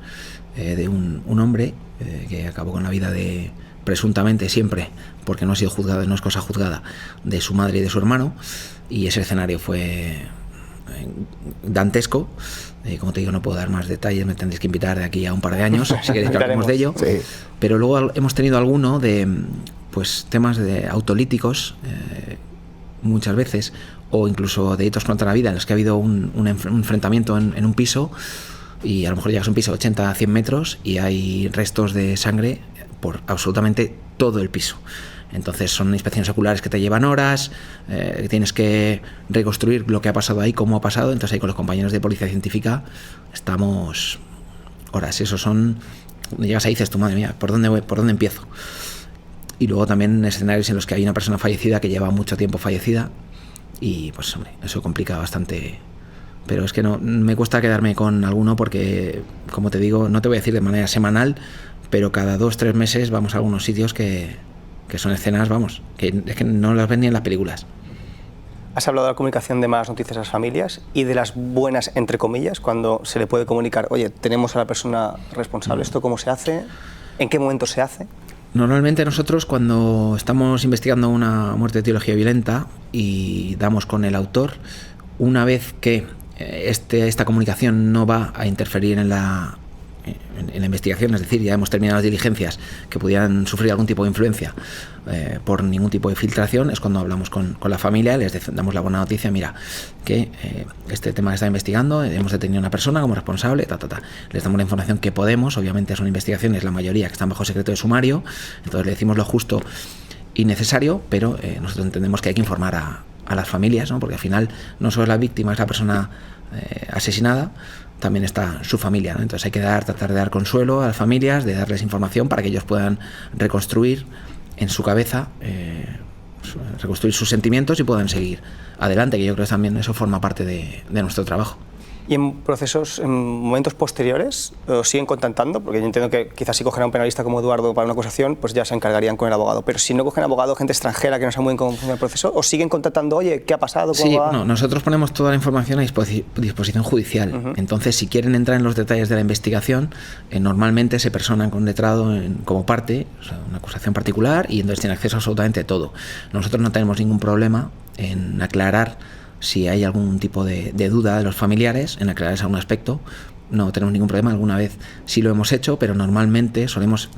de un hombre que acabó con la vida presuntamente, siempre, porque no ha sido juzgado, no es cosa juzgada, de su madre y de su hermano, y ese escenario fue dantesco. Como te digo, no puedo dar más detalles, me tendréis que invitar de aquí a un par de años si queréis que hablemos de ello. Sí. Pero luego hemos tenido alguno de pues temas de autolíticos, muchas veces, o incluso delitos contra la vida, en los que ha habido un enfrentamiento en un piso, y a lo mejor llegas a un piso de 80 a 100 metros y hay restos de sangre por absolutamente todo el piso. Entonces son inspecciones oculares que te llevan horas, tienes que reconstruir lo que ha pasado ahí, cómo ha pasado. Entonces ahí con los compañeros de policía científica estamos horas. Eso son, llegas ahí y dices tú, madre mía, ¿por dónde empiezo? Y luego también escenarios en los que hay una persona fallecida que lleva mucho tiempo fallecida y pues hombre, eso complica bastante. Pero es que no me cuesta quedarme con alguno porque, como te digo, no te voy a decir de manera semanal, pero cada 2-3 meses vamos a algunos sitios que son escenas, vamos, que es que no las ven ni en las películas. Has hablado de la comunicación de malas noticias a las familias y de las buenas, entre comillas, cuando se le puede comunicar, oye, tenemos a la persona responsable, ¿esto cómo se hace? ¿En qué momento se hace? Normalmente nosotros, cuando estamos investigando una muerte de etiología violenta y damos con el autor, una vez que esta comunicación no va a interferir en la investigación, es decir, ya hemos terminado las diligencias que pudieran sufrir algún tipo de influencia por ningún tipo de filtración, es cuando hablamos con la familia, les damos la buena noticia, mira, que este tema se está investigando, hemos detenido a una persona como responsable, les damos la información que podemos, obviamente son investigaciones, la mayoría que están bajo secreto de sumario, entonces le decimos lo justo y necesario, pero nosotros entendemos que hay que informar a las familias, ¿no? Porque al final no solo es la víctima, es la persona asesinada, también está su familia, ¿no? Entonces hay que tratar de dar consuelo a las familias, de darles información para que ellos puedan reconstruir en su cabeza, reconstruir sus sentimientos y puedan seguir adelante, que yo creo que también eso forma parte de nuestro trabajo. ¿Y en procesos, en momentos posteriores, os siguen contactando? Porque yo entiendo que quizás si cogen a un penalista como Eduardo para una acusación, pues ya se encargarían con el abogado. Pero si no cogen abogado, gente extranjera que no sabe muy bien cómo funciona el proceso, ¿os siguen contactando? Oye, ¿qué ha pasado? ¿Cómo va? No, nosotros ponemos toda la información a disposición judicial. Entonces, si quieren entrar en los detalles de la investigación, normalmente se personan con un letrado como parte, o sea, una acusación particular, y entonces tienen acceso a absolutamente todo. Nosotros no tenemos ningún problema en aclarar si hay algún tipo de duda de los familiares, en aclarar algún aspecto. No tenemos ningún problema, alguna vez sí lo hemos hecho, pero normalmente solemos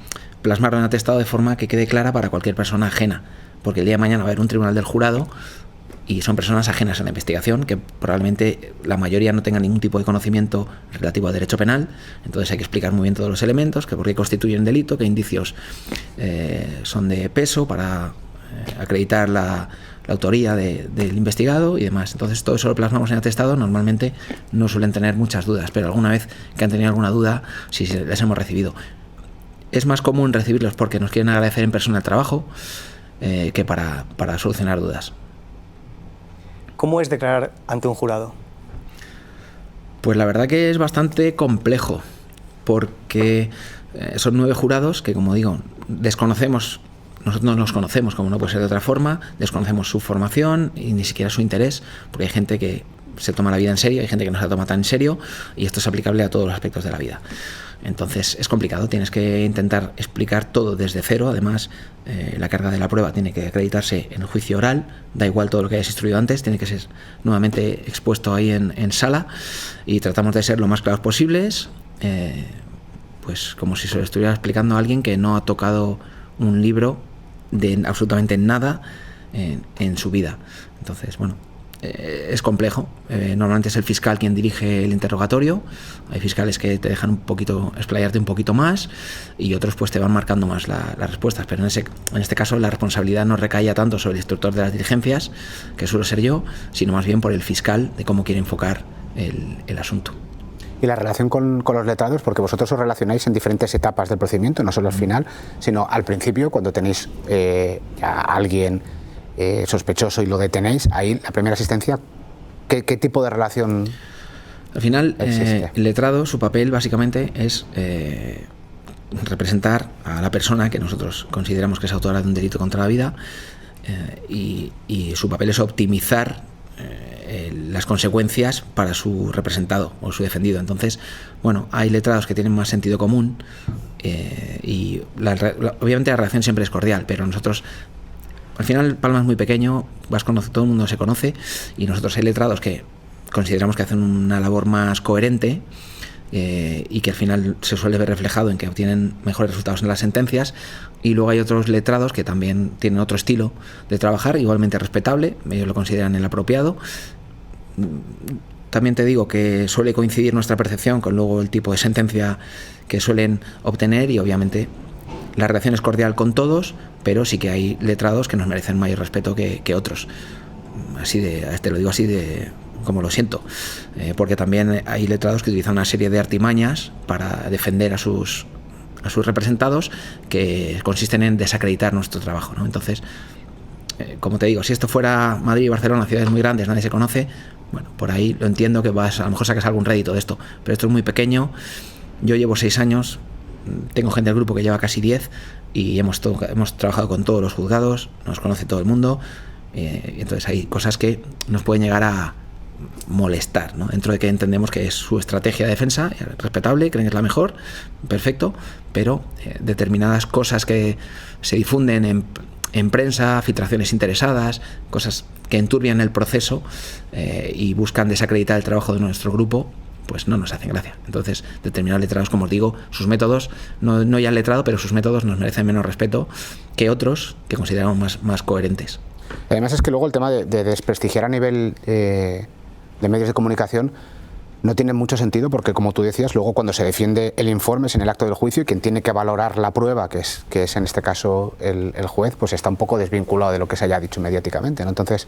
plasmarlo en atestado de forma que quede clara para cualquier persona ajena, porque el día de mañana va a haber un tribunal del jurado y son personas ajenas a la investigación, que probablemente la mayoría no tengan ningún tipo de conocimiento relativo al derecho penal, entonces hay que explicar muy bien todos los elementos, que por qué constituyen delito, qué indicios son de peso para acreditar la autoría del investigado y demás. Entonces todo eso lo plasmamos en atestado. Normalmente no suelen tener muchas dudas, pero alguna vez que han tenido alguna duda, sí les hemos recibido. Es más común recibirlos porque nos quieren agradecer en persona el trabajo que para solucionar dudas. ¿Cómo es declarar ante un jurado? Pues la verdad que es bastante complejo, porque son 9 jurados que, como digo, desconocemos. Nosotros no los conocemos, como no puede ser de otra forma, desconocemos su formación y ni siquiera su interés, porque hay gente que se toma la vida en serio, hay gente que no se la toma tan en serio, y esto es aplicable a todos los aspectos de la vida. Entonces es complicado, tienes que intentar explicar todo desde cero. Además, la carga de la prueba tiene que acreditarse en el juicio oral, da igual todo lo que hayas instruido antes, tiene que ser nuevamente expuesto ahí en sala, y tratamos de ser lo más claros posibles, pues como si se lo estuviera explicando a alguien que no ha tocado un libro de absolutamente nada en su vida. Entonces, bueno, es complejo. Normalmente es el fiscal quien dirige el interrogatorio. Hay fiscales que te dejan un poquito explayarte un poquito más, y otros pues te van marcando más las respuestas, pero en este caso la responsabilidad no recaía tanto sobre el instructor de las diligencias, que suelo ser yo, sino más bien por el fiscal, de cómo quiere enfocar el asunto. Y la relación con los letrados, porque vosotros os relacionáis en diferentes etapas del procedimiento, no solo al final, sino al principio, cuando tenéis a alguien sospechoso y lo detenéis, ahí la primera asistencia, ¿qué tipo de relación? Al final, el letrado, su papel básicamente es representar a la persona que nosotros consideramos que es autora de un delito contra la vida, y su papel es optimizar las consecuencias para su representado o su defendido. Entonces, bueno, hay letrados que tienen más sentido común, y obviamente la relación siempre es cordial, pero nosotros, al final, Palma es muy pequeño, todo el mundo se conoce, y nosotros hay letrados que consideramos que hacen una labor más coherente y que al final se suele ver reflejado en que obtienen mejores resultados en las sentencias. Y luego hay otros letrados que también tienen otro estilo de trabajar, igualmente respetable, ellos lo consideran el apropiado. También te digo que suele coincidir nuestra percepción con luego el tipo de sentencia que suelen obtener, y obviamente la relación es cordial con todos, pero sí que hay letrados que nos merecen mayor respeto que otros. Te lo digo así de como lo siento, porque también hay letrados que utilizan una serie de artimañas para defender a sus representados, que consisten en desacreditar nuestro trabajo, ¿no? Entonces, como te digo, si esto fuera Madrid y Barcelona, ciudades muy grandes, nadie se conoce, bueno, por ahí lo entiendo, que a lo mejor sacas algún rédito de esto, pero esto es muy pequeño. Yo llevo 6 años, tengo gente del grupo que lleva casi 10, y hemos trabajado con todos los juzgados, nos conoce todo el mundo, y entonces hay cosas que nos pueden llegar a molestar, ¿no? Dentro de que entendemos que es su estrategia de defensa, respetable, creen que es la mejor, perfecto, pero determinadas cosas que se difunden en prensa, filtraciones interesadas, cosas que enturbian el proceso y buscan desacreditar el trabajo de nuestro grupo, pues no nos hacen gracia. Entonces, determinados letrados, como os digo, sus métodos, no ya el letrado, pero sus métodos nos merecen menos respeto que otros que consideramos más coherentes. Además es que luego el tema de desprestigiar a nivel de medios de comunicación no tiene mucho sentido, porque, como tú decías, luego cuando se defiende el informe es en el acto del juicio, y quien tiene que valorar la prueba, que es en este caso el juez, pues está un poco desvinculado de lo que se haya dicho mediáticamente, ¿no? Entonces,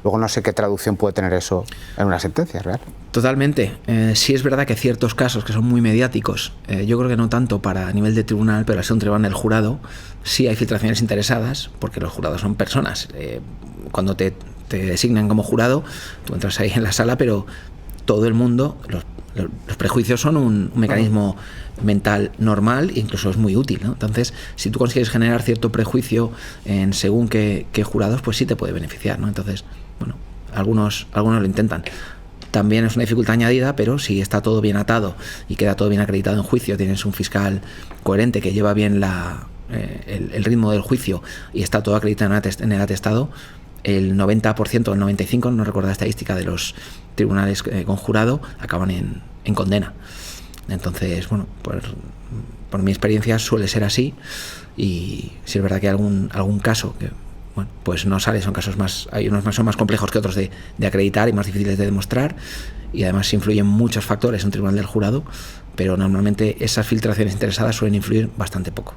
luego no sé qué traducción puede tener eso en una sentencia real. Totalmente. Sí es verdad que ciertos casos que son muy mediáticos, yo creo que no tanto a nivel de tribunal, pero al ser un tribunal del jurado, sí hay filtraciones interesadas, porque los jurados son personas. Cuando te designan como jurado, tú entras ahí en la sala, pero todo el mundo, los prejuicios son un mecanismo mental normal, e incluso es muy útil, ¿no? Entonces, si tú consigues generar cierto prejuicio en según qué jurados, pues sí te puede beneficiar, ¿no? Entonces, bueno, algunos lo intentan. También es una dificultad añadida, pero si está todo bien atado y queda todo bien acreditado en juicio, tienes un fiscal coherente que lleva bien el ritmo del juicio y está todo acreditado en el atestado, el 90% o el 95%, no recuerdo la estadística, de los tribunales con jurado acaban en condena. Entonces, bueno, por mi experiencia suele ser así, y si es verdad que hay algún caso que, bueno, pues no sale, hay unos son más complejos que otros de acreditar y más difíciles de demostrar, y además influyen muchos factores en un tribunal del jurado, pero normalmente esas filtraciones interesadas suelen influir bastante poco.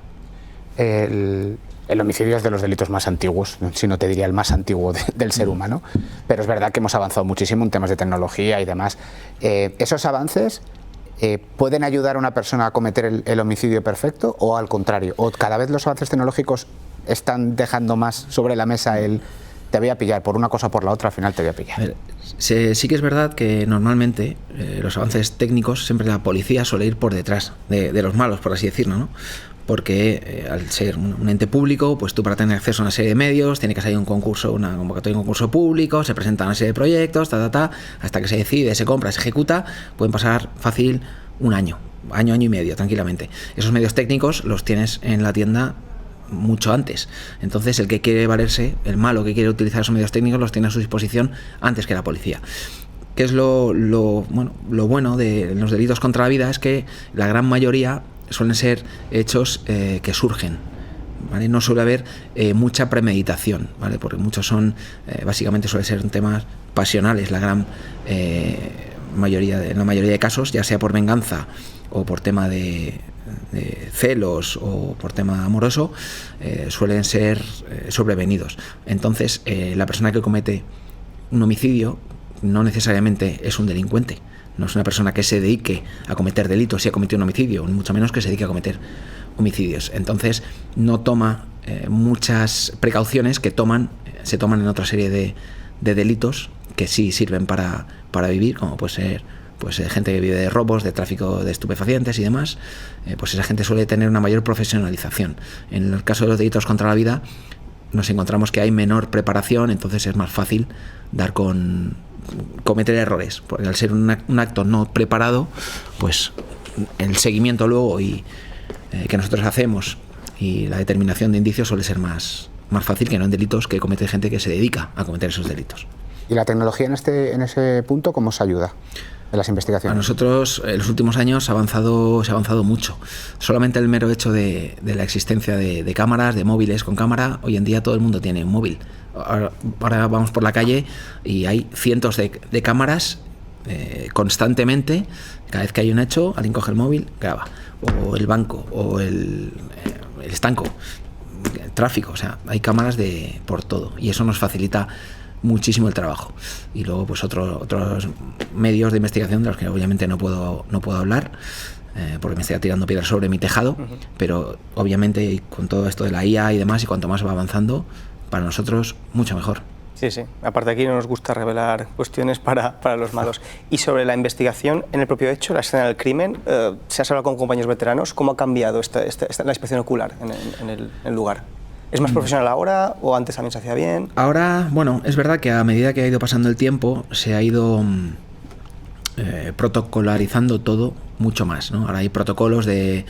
El homicidio es de los delitos más antiguos, si no te diría el más antiguo del ser humano, pero es verdad que hemos avanzado muchísimo en temas de tecnología y demás. ¿Esos avances pueden ayudar a una persona a cometer el homicidio perfecto, o al contrario? ¿O cada vez los avances tecnológicos están dejando más sobre la mesa te voy a pillar por una cosa o por la otra, al final te voy a pillar? A ver, sí que es verdad que normalmente los avances técnicos, siempre la policía suele ir por detrás de los malos, por así decirlo, ¿no? Porque al ser un ente público, pues tú, para tener acceso a una serie de medios, tiene que salir una convocatoria de un concurso público, se presentan una serie de proyectos, hasta que se decide, se compra, se ejecuta, pueden pasar fácil un año y medio, tranquilamente. Esos medios técnicos los tienes en la tienda mucho antes. Entonces, el que quiere valerse, el malo que quiere utilizar esos medios técnicos, los tiene a su disposición antes que la policía. ¿Qué es lo bueno de los delitos contra la vida? Es que la gran mayoría suelen ser hechos que surgen, ¿vale? No suele haber mucha premeditación, ¿vale? Porque muchos son, básicamente suelen ser temas pasionales, la gran mayoría de casos, ya sea por venganza o por tema de celos o por tema amoroso, suelen ser sobrevenidos. Entonces, la persona que comete un homicidio no necesariamente es un delincuente. No es una persona que se dedique a cometer delitos si ha cometido un homicidio, ni mucho menos que se dedique a cometer homicidios. Entonces, no toma muchas precauciones que se toman en otra serie de delitos que sí sirven para vivir, como puede ser gente que vive de robos, de tráfico de estupefacientes y demás. Pues esa gente suele tener una mayor profesionalización. En el caso de los delitos contra la vida, nos encontramos que hay menor preparación, entonces es más fácil cometer errores, porque al ser un acto no preparado, pues el seguimiento luego que nosotros hacemos y la determinación de indicios suele ser más fácil que no en delitos que comete gente que se dedica a cometer esos delitos. ¿Y la tecnología en ese punto cómo os ayuda en las investigaciones? A nosotros en los últimos años se ha avanzado mucho. Solamente el mero hecho de la existencia de cámaras, de móviles con cámara, hoy en día todo el mundo tiene un móvil. Ahora vamos por la calle y hay cientos de cámaras constantemente. Cada vez que hay un hecho, alguien coge el móvil, graba. O el banco, o el estanco, el tráfico, o sea, hay cámaras por todo y eso nos facilita muchísimo el trabajo. Y luego pues otros medios de investigación de los que obviamente no puedo hablar porque me estoy tirando piedras sobre mi tejado, pero obviamente con todo esto de la IA y demás, y cuanto más va avanzando, para nosotros mucho mejor. Sí, sí. Aparte aquí no nos gusta revelar cuestiones para los malos. Y sobre la investigación en el propio hecho, la escena del crimen, ¿se has hablado con compañeros veteranos? ¿Cómo ha cambiado la inspección ocular en el lugar? ¿Es más profesional ahora o antes también se hacía bien? Ahora, bueno, es verdad que a medida que ha ido pasando el tiempo se ha ido protocolarizando todo mucho más, ¿no? Ahora hay protocolos hay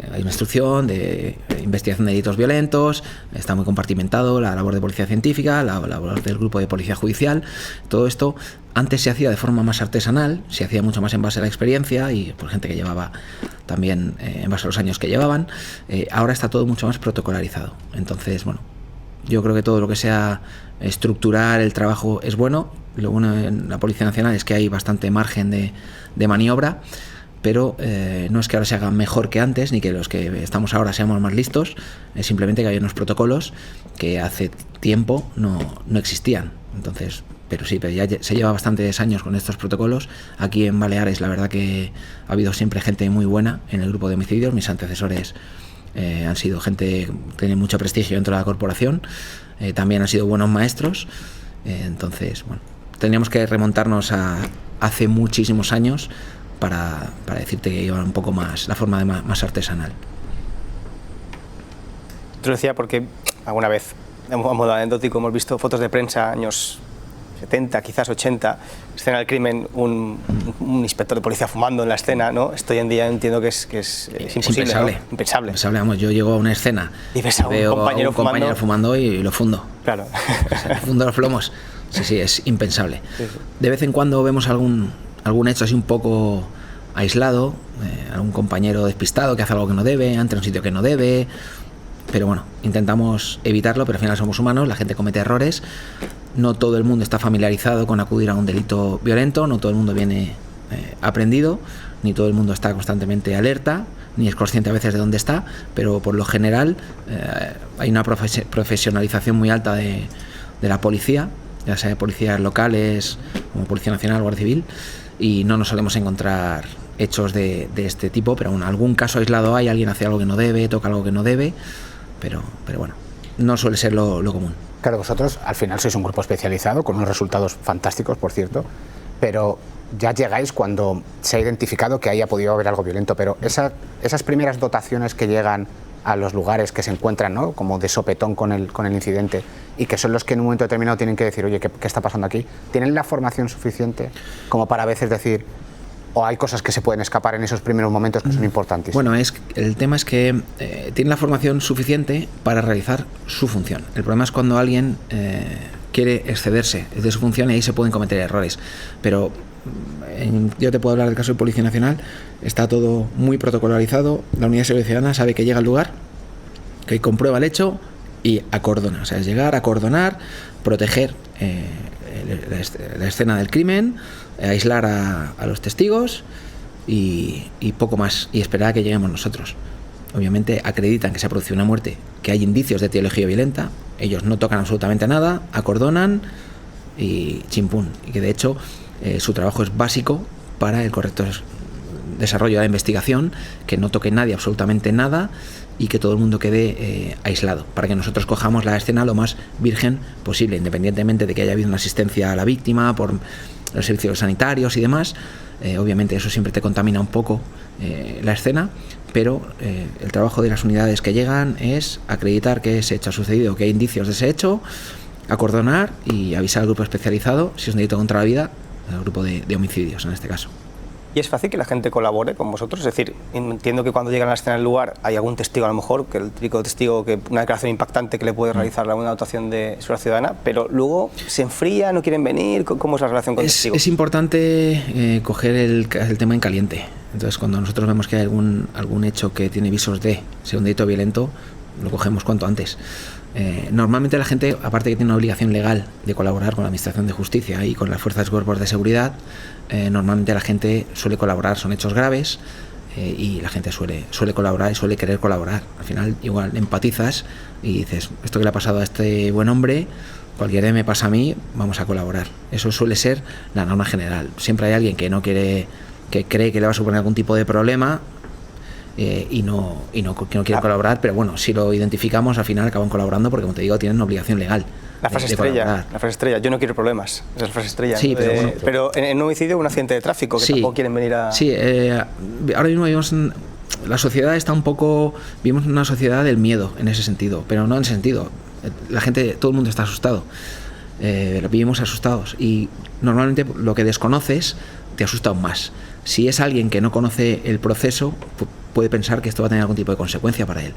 una instrucción de investigación de delitos violentos, está muy compartimentado la labor de policía científica, la labor del grupo de policía judicial. Todo esto antes se hacía de forma más artesanal, se hacía mucho más en base a la experiencia y por gente que llevaba también en base a los años que llevaban. Ahora está todo mucho más protocolarizado. Entonces, bueno, yo creo que todo lo que sea estructurar el trabajo es bueno. Lo bueno en la Policía Nacional es que hay bastante margen de maniobra, pero no es que ahora se haga mejor que antes, ni que los que estamos ahora seamos más listos, es simplemente que hay unos protocolos que hace tiempo no existían. Entonces, pero ya se lleva bastantes años con estos protocolos. Aquí en Baleares la verdad que ha habido siempre gente muy buena en el grupo de homicidios. Mis antecesores han sido gente que tiene mucho prestigio dentro de la corporación, también han sido buenos maestros. Entonces, bueno, tendríamos que remontarnos a hace muchísimos años para decirte que iba un poco más la forma más artesanal. Te lo decía porque alguna vez, a modo anecdótico, hemos visto fotos de prensa años 70, quizás 80, escena del crimen, un inspector de policía fumando en la escena, ¿no? Esto hoy en día entiendo que es imposible, impensable, ¿no? Impensable. Vamos, yo llego a una escena y ves a un compañero fumando y lo fundo. Claro. Fundo los plomos. Sí, es impensable. Sí. De vez en cuando vemos algún hecho así un poco aislado, algún compañero despistado que hace algo que no debe, entra en un sitio que no debe, pero bueno, intentamos evitarlo, pero al final somos humanos, la gente comete errores, no todo el mundo está familiarizado con acudir a un delito violento, no todo el mundo viene aprendido, ni todo el mundo está constantemente alerta, ni es consciente a veces de dónde está, pero por lo general hay una profesionalización muy alta de la policía, ya sea de policías locales como Policía Nacional, Guardia Civil, y no nos solemos encontrar hechos de este tipo, pero en algún caso aislado hay, alguien hace algo que no debe, toca algo que no debe, pero bueno, no suele ser lo común. Claro, vosotros al final sois un grupo especializado con unos resultados fantásticos, por cierto, pero ya llegáis cuando se ha identificado que ahí ha podido haber algo violento, pero esas primeras dotaciones que llegan a los lugares que se encuentran, ¿no?, como de sopetón con el incidente, y que son los que en un momento determinado tienen que decir, oye, ¿qué está pasando aquí? ¿Tienen la formación suficiente como para a veces decir, o hay cosas que se pueden escapar en esos primeros momentos que son importantes? Bueno, el tema es que tienen la formación suficiente para realizar su función. El problema es cuando alguien quiere excederse de su función y ahí se pueden cometer errores. Pero yo te puedo hablar del caso de Policía Nacional, está todo muy protocolarizado, la Unidad de Seguridad Ciudadana sabe que llega al lugar, que comprueba el hecho y acordona. O sea, es llegar, acordonar, proteger la escena del crimen, aislar a los testigos y poco más, y esperar a que lleguemos nosotros. Obviamente acreditan que se ha producido una muerte, que hay indicios de etiología violenta, ellos no tocan absolutamente nada, acordonan y chimpún, y que de hecho su trabajo es básico para el correcto desarrollo de la investigación, que no toque nadie absolutamente nada y que todo el mundo quede aislado, para que nosotros cojamos la escena lo más virgen posible, independientemente de que haya habido una asistencia a la víctima por los servicios sanitarios y demás. Obviamente eso siempre te contamina un poco la escena, pero el trabajo de las unidades que llegan es acreditar que ese hecho ha sucedido, que hay indicios de ese hecho, acordonar y avisar al grupo especializado, si es un delito contra la vida, al grupo de homicidios en este caso. Y ¿Y es fácil que la gente colabore con vosotros? Es decir, entiendo que cuando llegan a la escena del lugar hay algún testigo a lo mejor, que el típico testigo, que una declaración impactante que le puede realizar una dotación de seguridad ciudadana, pero luego se enfría, no quieren venir. ¿Cómo es la relación con testigos? Es importante coger el tema en caliente. Entonces, cuando nosotros vemos que hay algún hecho que tiene visos de ser un delito violento, lo cogemos cuanto antes. Normalmente la gente, aparte que tiene una obligación legal de colaborar con la Administración de Justicia y con las fuerzas y cuerpos de seguridad, normalmente la gente suele colaborar, son hechos graves, y la gente suele colaborar y suele querer colaborar. Al final igual empatizas y dices, esto que le ha pasado a este buen hombre, cualquier día me pasa a mí, vamos a colaborar. Eso suele ser la norma general. Siempre hay alguien que no quiere, que cree que le va a suponer algún tipo de problema, y no quiere colaborar, pero bueno, si lo identificamos, al final acaban colaborando porque, como te digo, tienen una obligación legal. La frase estrella, yo no quiero problemas, esa es la frase estrella. Sí, pero, bueno, pero en un homicidio, un accidente de tráfico, que sí, tampoco quieren venir a... Sí, ahora mismo vivimos la sociedad está vivimos en una sociedad del miedo, en ese sentido, pero no en ese sentido. La gente, todo el mundo está asustado, vivimos asustados, y normalmente lo que desconoces te asusta aún más. Si es alguien que no conoce el proceso, puede pensar que esto va a tener algún tipo de consecuencia para él,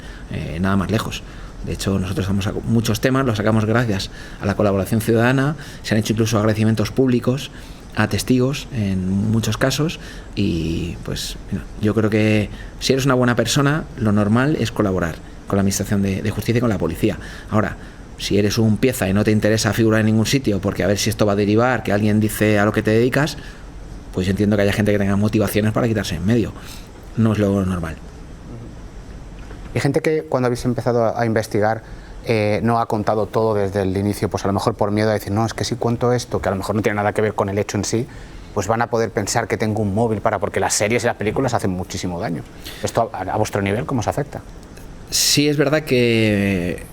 nada más lejos. De hecho, nosotros sacamos muchos temas, los sacamos gracias a la colaboración ciudadana, se han hecho incluso agradecimientos públicos a testigos en muchos casos, y pues mira, yo creo que si eres una buena persona, lo normal es colaborar con la Administración de Justicia y con la policía. Ahora, si eres un pieza y no te interesa figurar en ningún sitio porque a ver si esto va a derivar, que alguien dice a lo que te dedicas, pues yo entiendo que haya gente que tenga motivaciones para quitarse en medio. No es lo normal. Hay gente que cuando habéis empezado a investigar no ha contado todo desde el inicio, pues a lo mejor por miedo a decir, no, es que si cuento esto, que a lo mejor no tiene nada que ver con el hecho en sí, pues van a poder pensar que tengo un móvil porque las series y las películas hacen muchísimo daño. ¿Esto a vuestro nivel cómo os afecta? Sí, es verdad que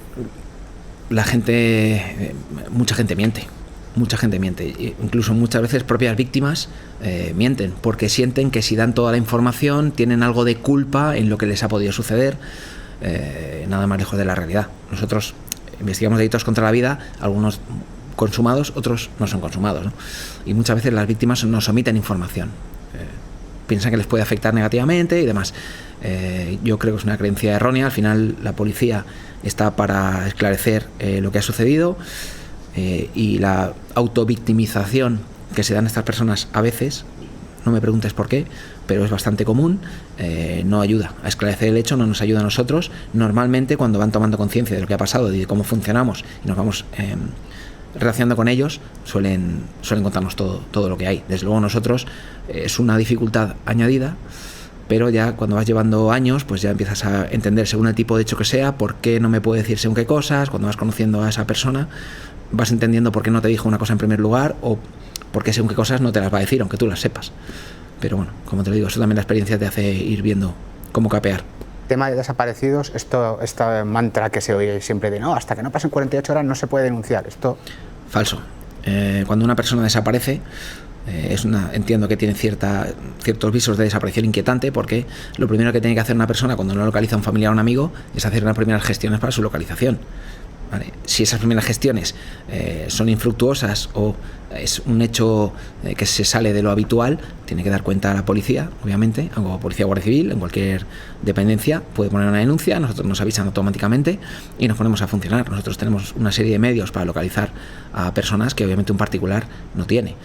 mucha gente miente. Incluso muchas veces propias víctimas mienten porque sienten que si dan toda la información tienen algo de culpa en lo que les ha podido suceder, nada más lejos de la realidad. Nosotros investigamos delitos contra la vida, algunos consumados, otros no son consumados, ¿no? Y muchas veces las víctimas nos omiten información, piensan que les puede afectar negativamente y demás. Yo creo que es una creencia errónea. Al final la policía está para esclarecer lo que ha sucedido, y la autovictimización que se dan estas personas a veces, no me preguntes por qué, pero es bastante común, no ayuda a esclarecer el hecho, no nos ayuda a nosotros. Normalmente cuando van tomando conciencia de lo que ha pasado y de cómo funcionamos y nos vamos relacionando con ellos, suelen contarnos todo lo que hay. Desde luego nosotros es una dificultad añadida, pero ya cuando vas llevando años, pues ya empiezas a entender, según el tipo de hecho que sea, por qué no me puede decir según qué cosas. Cuando vas conociendo a esa persona, vas entendiendo por qué no te dijo una cosa en primer lugar, o por qué según qué cosas no te las va a decir, aunque tú las sepas. Pero bueno, como te lo digo, eso también la experiencia te hace ir viendo cómo capear. Tema de desaparecidos, esta mantra que se oye siempre de no, hasta que no pasen 48 horas no se puede denunciar. Esto... Falso. Cuando una persona desaparece, entiendo que tiene ciertos visos de desaparición inquietante, porque lo primero que tiene que hacer una persona cuando no localiza a un familiar o un amigo es hacer unas primeras gestiones para su localización. ¿Vale? Si esas primeras gestiones son infructuosas o es un hecho que se sale de lo habitual, tiene que dar cuenta a la policía, obviamente, a policía o guardia civil, en cualquier dependencia puede poner una denuncia, nosotros nos avisan automáticamente y nos ponemos a funcionar. Nosotros tenemos una serie de medios para localizar a personas que obviamente un particular no tiene.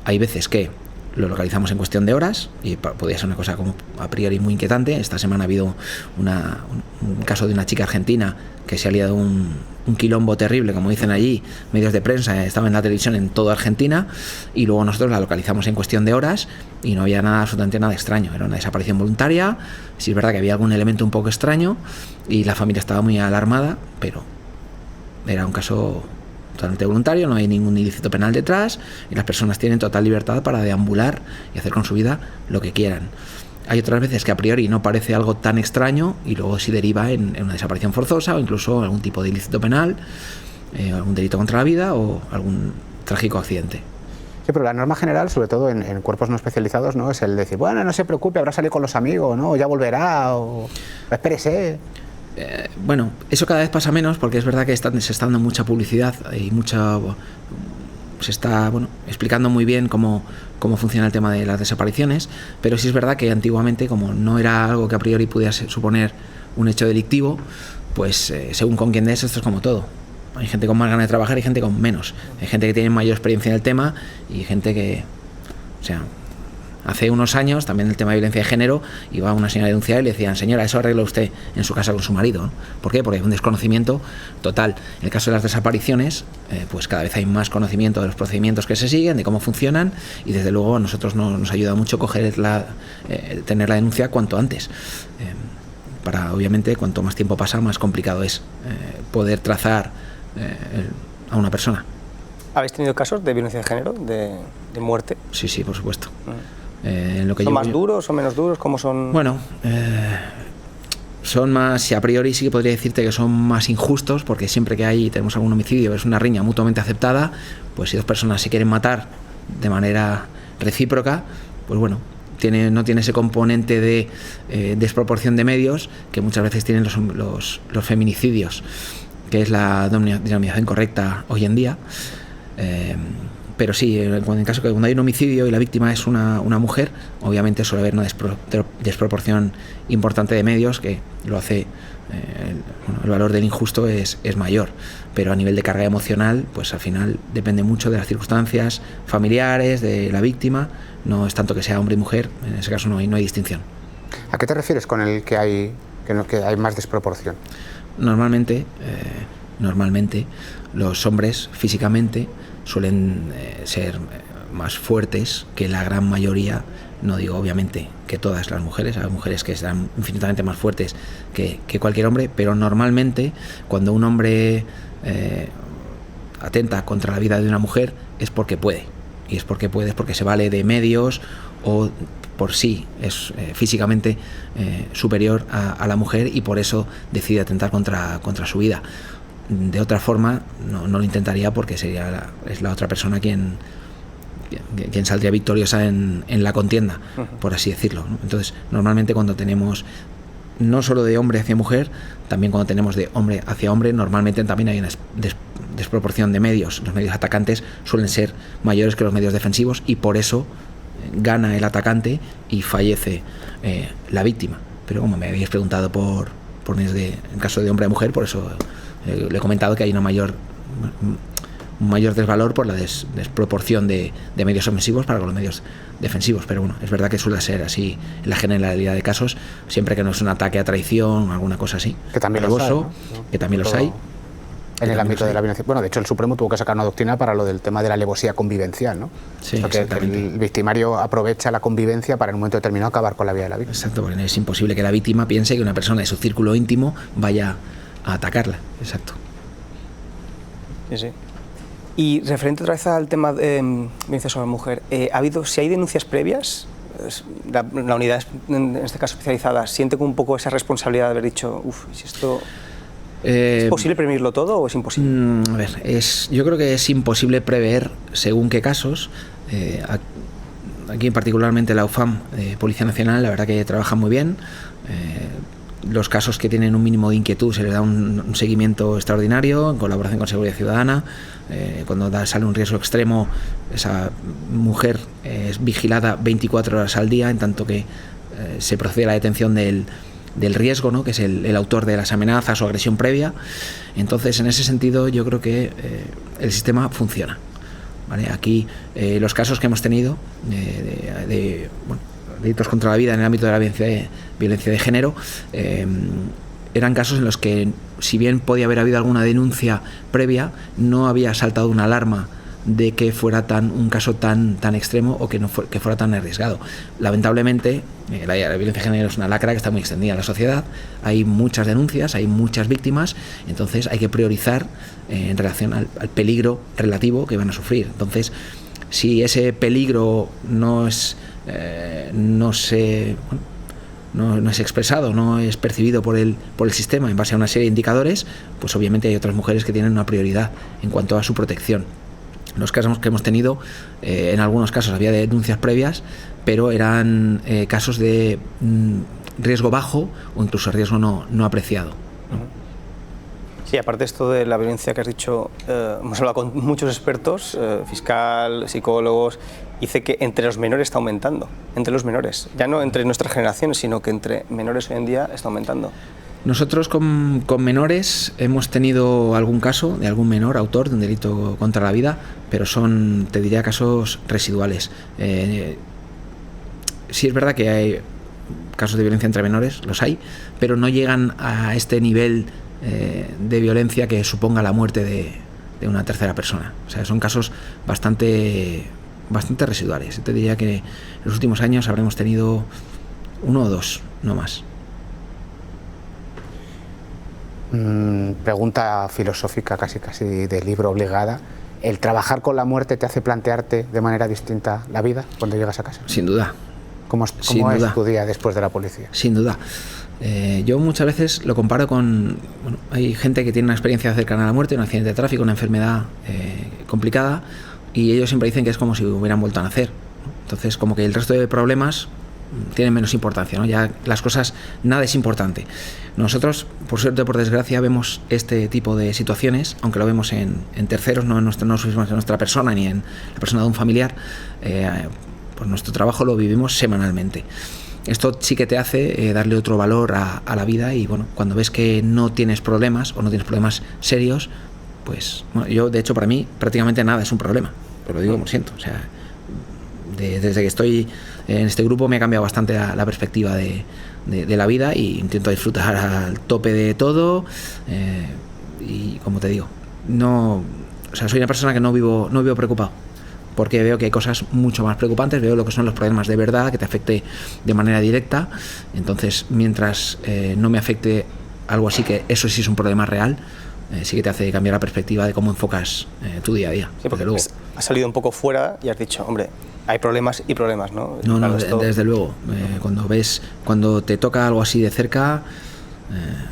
Hay veces que lo localizamos en cuestión de horas y podría ser una cosa como a priori muy inquietante. Esta semana ha habido un caso de una chica argentina que se ha liado un quilombo terrible, como dicen allí, medios de prensa, estaba en la televisión en toda Argentina, y luego nosotros la localizamos en cuestión de horas y no había absolutamente nada extraño, era una desaparición voluntaria. Sí es verdad que había algún elemento un poco extraño y la familia estaba muy alarmada, pero era un caso totalmente voluntario, no hay ningún ilícito penal detrás y las personas tienen total libertad para deambular y hacer con su vida lo que quieran. Hay otras veces que a priori no parece algo tan extraño y luego sí deriva en una desaparición forzosa o incluso algún tipo de ilícito penal, algún delito contra la vida o algún trágico accidente. Sí, pero la norma general, sobre todo en cuerpos no especializados, ¿no?, es el decir, bueno, no se preocupe, habrá salido con los amigos, ¿no?, o ya volverá, o espérese. Bueno, eso cada vez pasa menos porque es verdad que se está dando mucha publicidad y se está explicando muy bien cómo funciona el tema de las desapariciones, pero sí es verdad que antiguamente, como no era algo que a priori pudiera suponer un hecho delictivo, pues según con quién des, esto es como todo. Hay gente con más ganas de trabajar y gente con menos. Hay gente que tiene mayor experiencia en el tema y gente que, hace unos años, también el tema de violencia de género, iba una señora a denunciar y le decían: señora, eso arregla usted en su casa con su marido, ¿no? ¿Por qué? Porque hay un desconocimiento total. En el caso de las desapariciones, pues cada vez hay más conocimiento de los procedimientos que se siguen, de cómo funcionan, y desde luego a nosotros nos ayuda mucho tener la denuncia cuanto antes. Obviamente, cuanto más tiempo pasa, más complicado es poder trazar a una persona. ¿Habéis tenido casos de violencia de género, de muerte? Sí, por supuesto. ¿Son más duros o menos duros? ¿Cómo son? Bueno, son más, a priori sí que podría decirte que son más injustos, porque siempre que tenemos algún homicidio, es una riña mutuamente aceptada, pues si dos personas se quieren matar de manera recíproca, pues bueno, no tiene ese componente de desproporción de medios que muchas veces tienen los feminicidios, que es la denominación correcta hoy en día. Pero sí, en caso que cuando hay un homicidio y la víctima es una mujer, obviamente suele haber una desproporción importante de medios que lo hace, el valor del injusto es mayor, pero a nivel de carga emocional, pues al final depende mucho de las circunstancias familiares de la víctima, no es tanto que sea hombre y mujer, en ese caso no hay distinción. ¿A qué te refieres con el que hay más desproporción? Normalmente los hombres físicamente suelen ser más fuertes que la gran mayoría, no digo obviamente que todas las mujeres, hay mujeres que están infinitamente más fuertes que cualquier hombre, pero normalmente cuando un hombre atenta contra la vida de una mujer es porque puede, y es porque se vale de medios o por sí es físicamente superior a la mujer y por eso decide atentar contra su vida. De otra forma no lo intentaría, porque es la otra persona quien saldría victoriosa en la contienda, por así decirlo, ¿no? Entonces, normalmente cuando tenemos no solo de hombre hacia mujer, también cuando tenemos de hombre hacia hombre, normalmente también hay una desproporción de medios. Los medios atacantes suelen ser mayores que los medios defensivos y por eso gana el atacante y fallece la víctima. Pero como me habéis preguntado por en caso de hombre a mujer, por eso le he comentado que hay un mayor desvalor por la desproporción de medios ofensivos para con los medios defensivos. Pero bueno, es verdad que suele ser así en la generalidad de casos, siempre que no es un ataque a traición o alguna cosa así. Que también los hay, ¿no? Que también los hay. En el ámbito de la violencia. Bueno, de hecho el Supremo tuvo que sacar una doctrina para lo del tema de la alevosía convivencial, ¿no? Sí, porque el victimario aprovecha la convivencia para en un momento determinado acabar con la vida de la víctima. Exacto, porque es imposible que la víctima piense que una persona de su círculo íntimo vaya a atacarla. Exacto. Sí. Y referente otra vez al tema de violencia sobre la mujer, si hay denuncias previas, la unidad, en este caso especializada, siente como un poco esa responsabilidad de haber dicho, si esto... ¿Es posible prevenirlo todo o es imposible? A ver, yo creo que es imposible prever según qué casos. Aquí particularmente la UFAM, Policía Nacional, la verdad que trabaja muy bien. Los casos que tienen un mínimo de inquietud se les da un seguimiento extraordinario en colaboración con Seguridad Ciudadana. Cuando sale un riesgo extremo, esa mujer es vigilada 24 horas al día, en tanto que se procede a la detención del riesgo, ¿no? Que es el autor de las amenazas o agresión previa. Entonces, en ese sentido, yo creo que el sistema funciona, ¿vale? Aquí los casos que hemos tenido de delitos contra la vida en el ámbito de la violencia de género eran casos en los que, si bien podía haber habido alguna denuncia previa, no había saltado una alarma de que fuera un caso tan extremo o que fuera tan arriesgado. Lamentablemente, la violencia de género es una lacra que está muy extendida en la sociedad, hay muchas denuncias, hay muchas víctimas, entonces hay que priorizar en relación al peligro relativo que van a sufrir. Entonces, si ese peligro no es expresado, no es percibido por el sistema en base a una serie de indicadores, pues obviamente hay otras mujeres que tienen una prioridad en cuanto a su protección. Los casos que hemos tenido, en algunos casos había denuncias previas, pero eran casos de riesgo bajo o incluso riesgo no apreciado. Sí, aparte esto de la violencia que has dicho, hemos hablado con muchos expertos, fiscal, psicólogos, dice que entre los menores está aumentando, entre los menores, ya no entre nuestras generaciones, sino que entre menores hoy en día está aumentando. Nosotros con menores hemos tenido algún caso de algún menor autor de un delito contra la vida, pero son, te diría, casos residuales. Sí es verdad que hay casos de violencia entre menores, los hay, pero no llegan a este nivel de violencia que suponga la muerte de una tercera persona. O sea, son casos bastante residuales. Te diría que en los últimos años habremos tenido 1 o 2, no más. Pregunta filosófica casi de libro obligada. ¿El trabajar con la muerte te hace plantearte de manera distinta la vida cuando llegas a casa? Sin duda. ¿Cómo es tu día después de la policía? Sin duda. Yo muchas veces lo comparo con... Bueno, hay gente que tiene una experiencia cercana a la muerte, un accidente de tráfico, una enfermedad complicada, y ellos siempre dicen que es como si hubieran vuelto a nacer. Entonces, como que el resto de problemas tienen menos importancia, ¿no? Ya las cosas, nada es importante. Nosotros, por suerte o por desgracia, vemos este tipo de situaciones, aunque lo vemos en terceros, no subimos en nuestra persona ni en la persona de un familiar, pues nuestro trabajo lo vivimos semanalmente. Esto sí que te hace darle otro valor a la vida, y bueno, cuando ves que no tienes problemas o no tienes problemas serios, pues bueno, yo de hecho para mí prácticamente nada es un problema, pero lo digo como siento, o sea, desde que estoy en este grupo me ha cambiado bastante la perspectiva de la vida, y intento disfrutar al tope de todo, y como te digo, o sea, soy una persona que no vivo preocupado, porque veo que hay cosas mucho más preocupantes, veo lo que son los problemas de verdad, que te afecte de manera directa. Entonces, mientras no me afecte algo así, que eso sí es un problema real, sí que te hace cambiar la perspectiva de cómo enfocas tu día a día. Sí, porque luego has salido un poco fuera y has dicho, hombre, hay problemas y problemas, ¿no? No, desde luego. Cuando te toca algo así de cerca,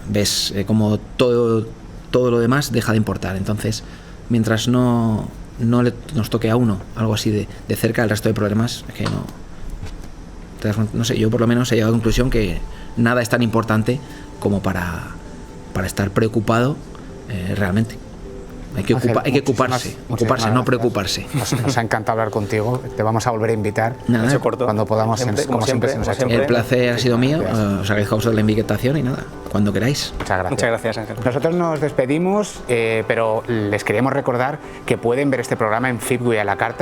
ves como todo lo demás deja de importar. Entonces, mientras no nos toque a uno algo así de cerca, el resto de problemas es que no sé, yo por lo menos he llegado a la conclusión que nada es tan importante como para estar preocupado realmente. Hay que ocuparse, no preocuparse. Nos ha encantado hablar contigo, te vamos a volver a invitar cuando podamos, como siempre se nos ha hecho. El placer ha sido mío, os agradezco a vosotros la invitación y nada, cuando queráis. Muchas gracias, Ángel. Nosotros nos despedimos, pero les queríamos recordar que pueden ver este programa en FIPWI a la carta y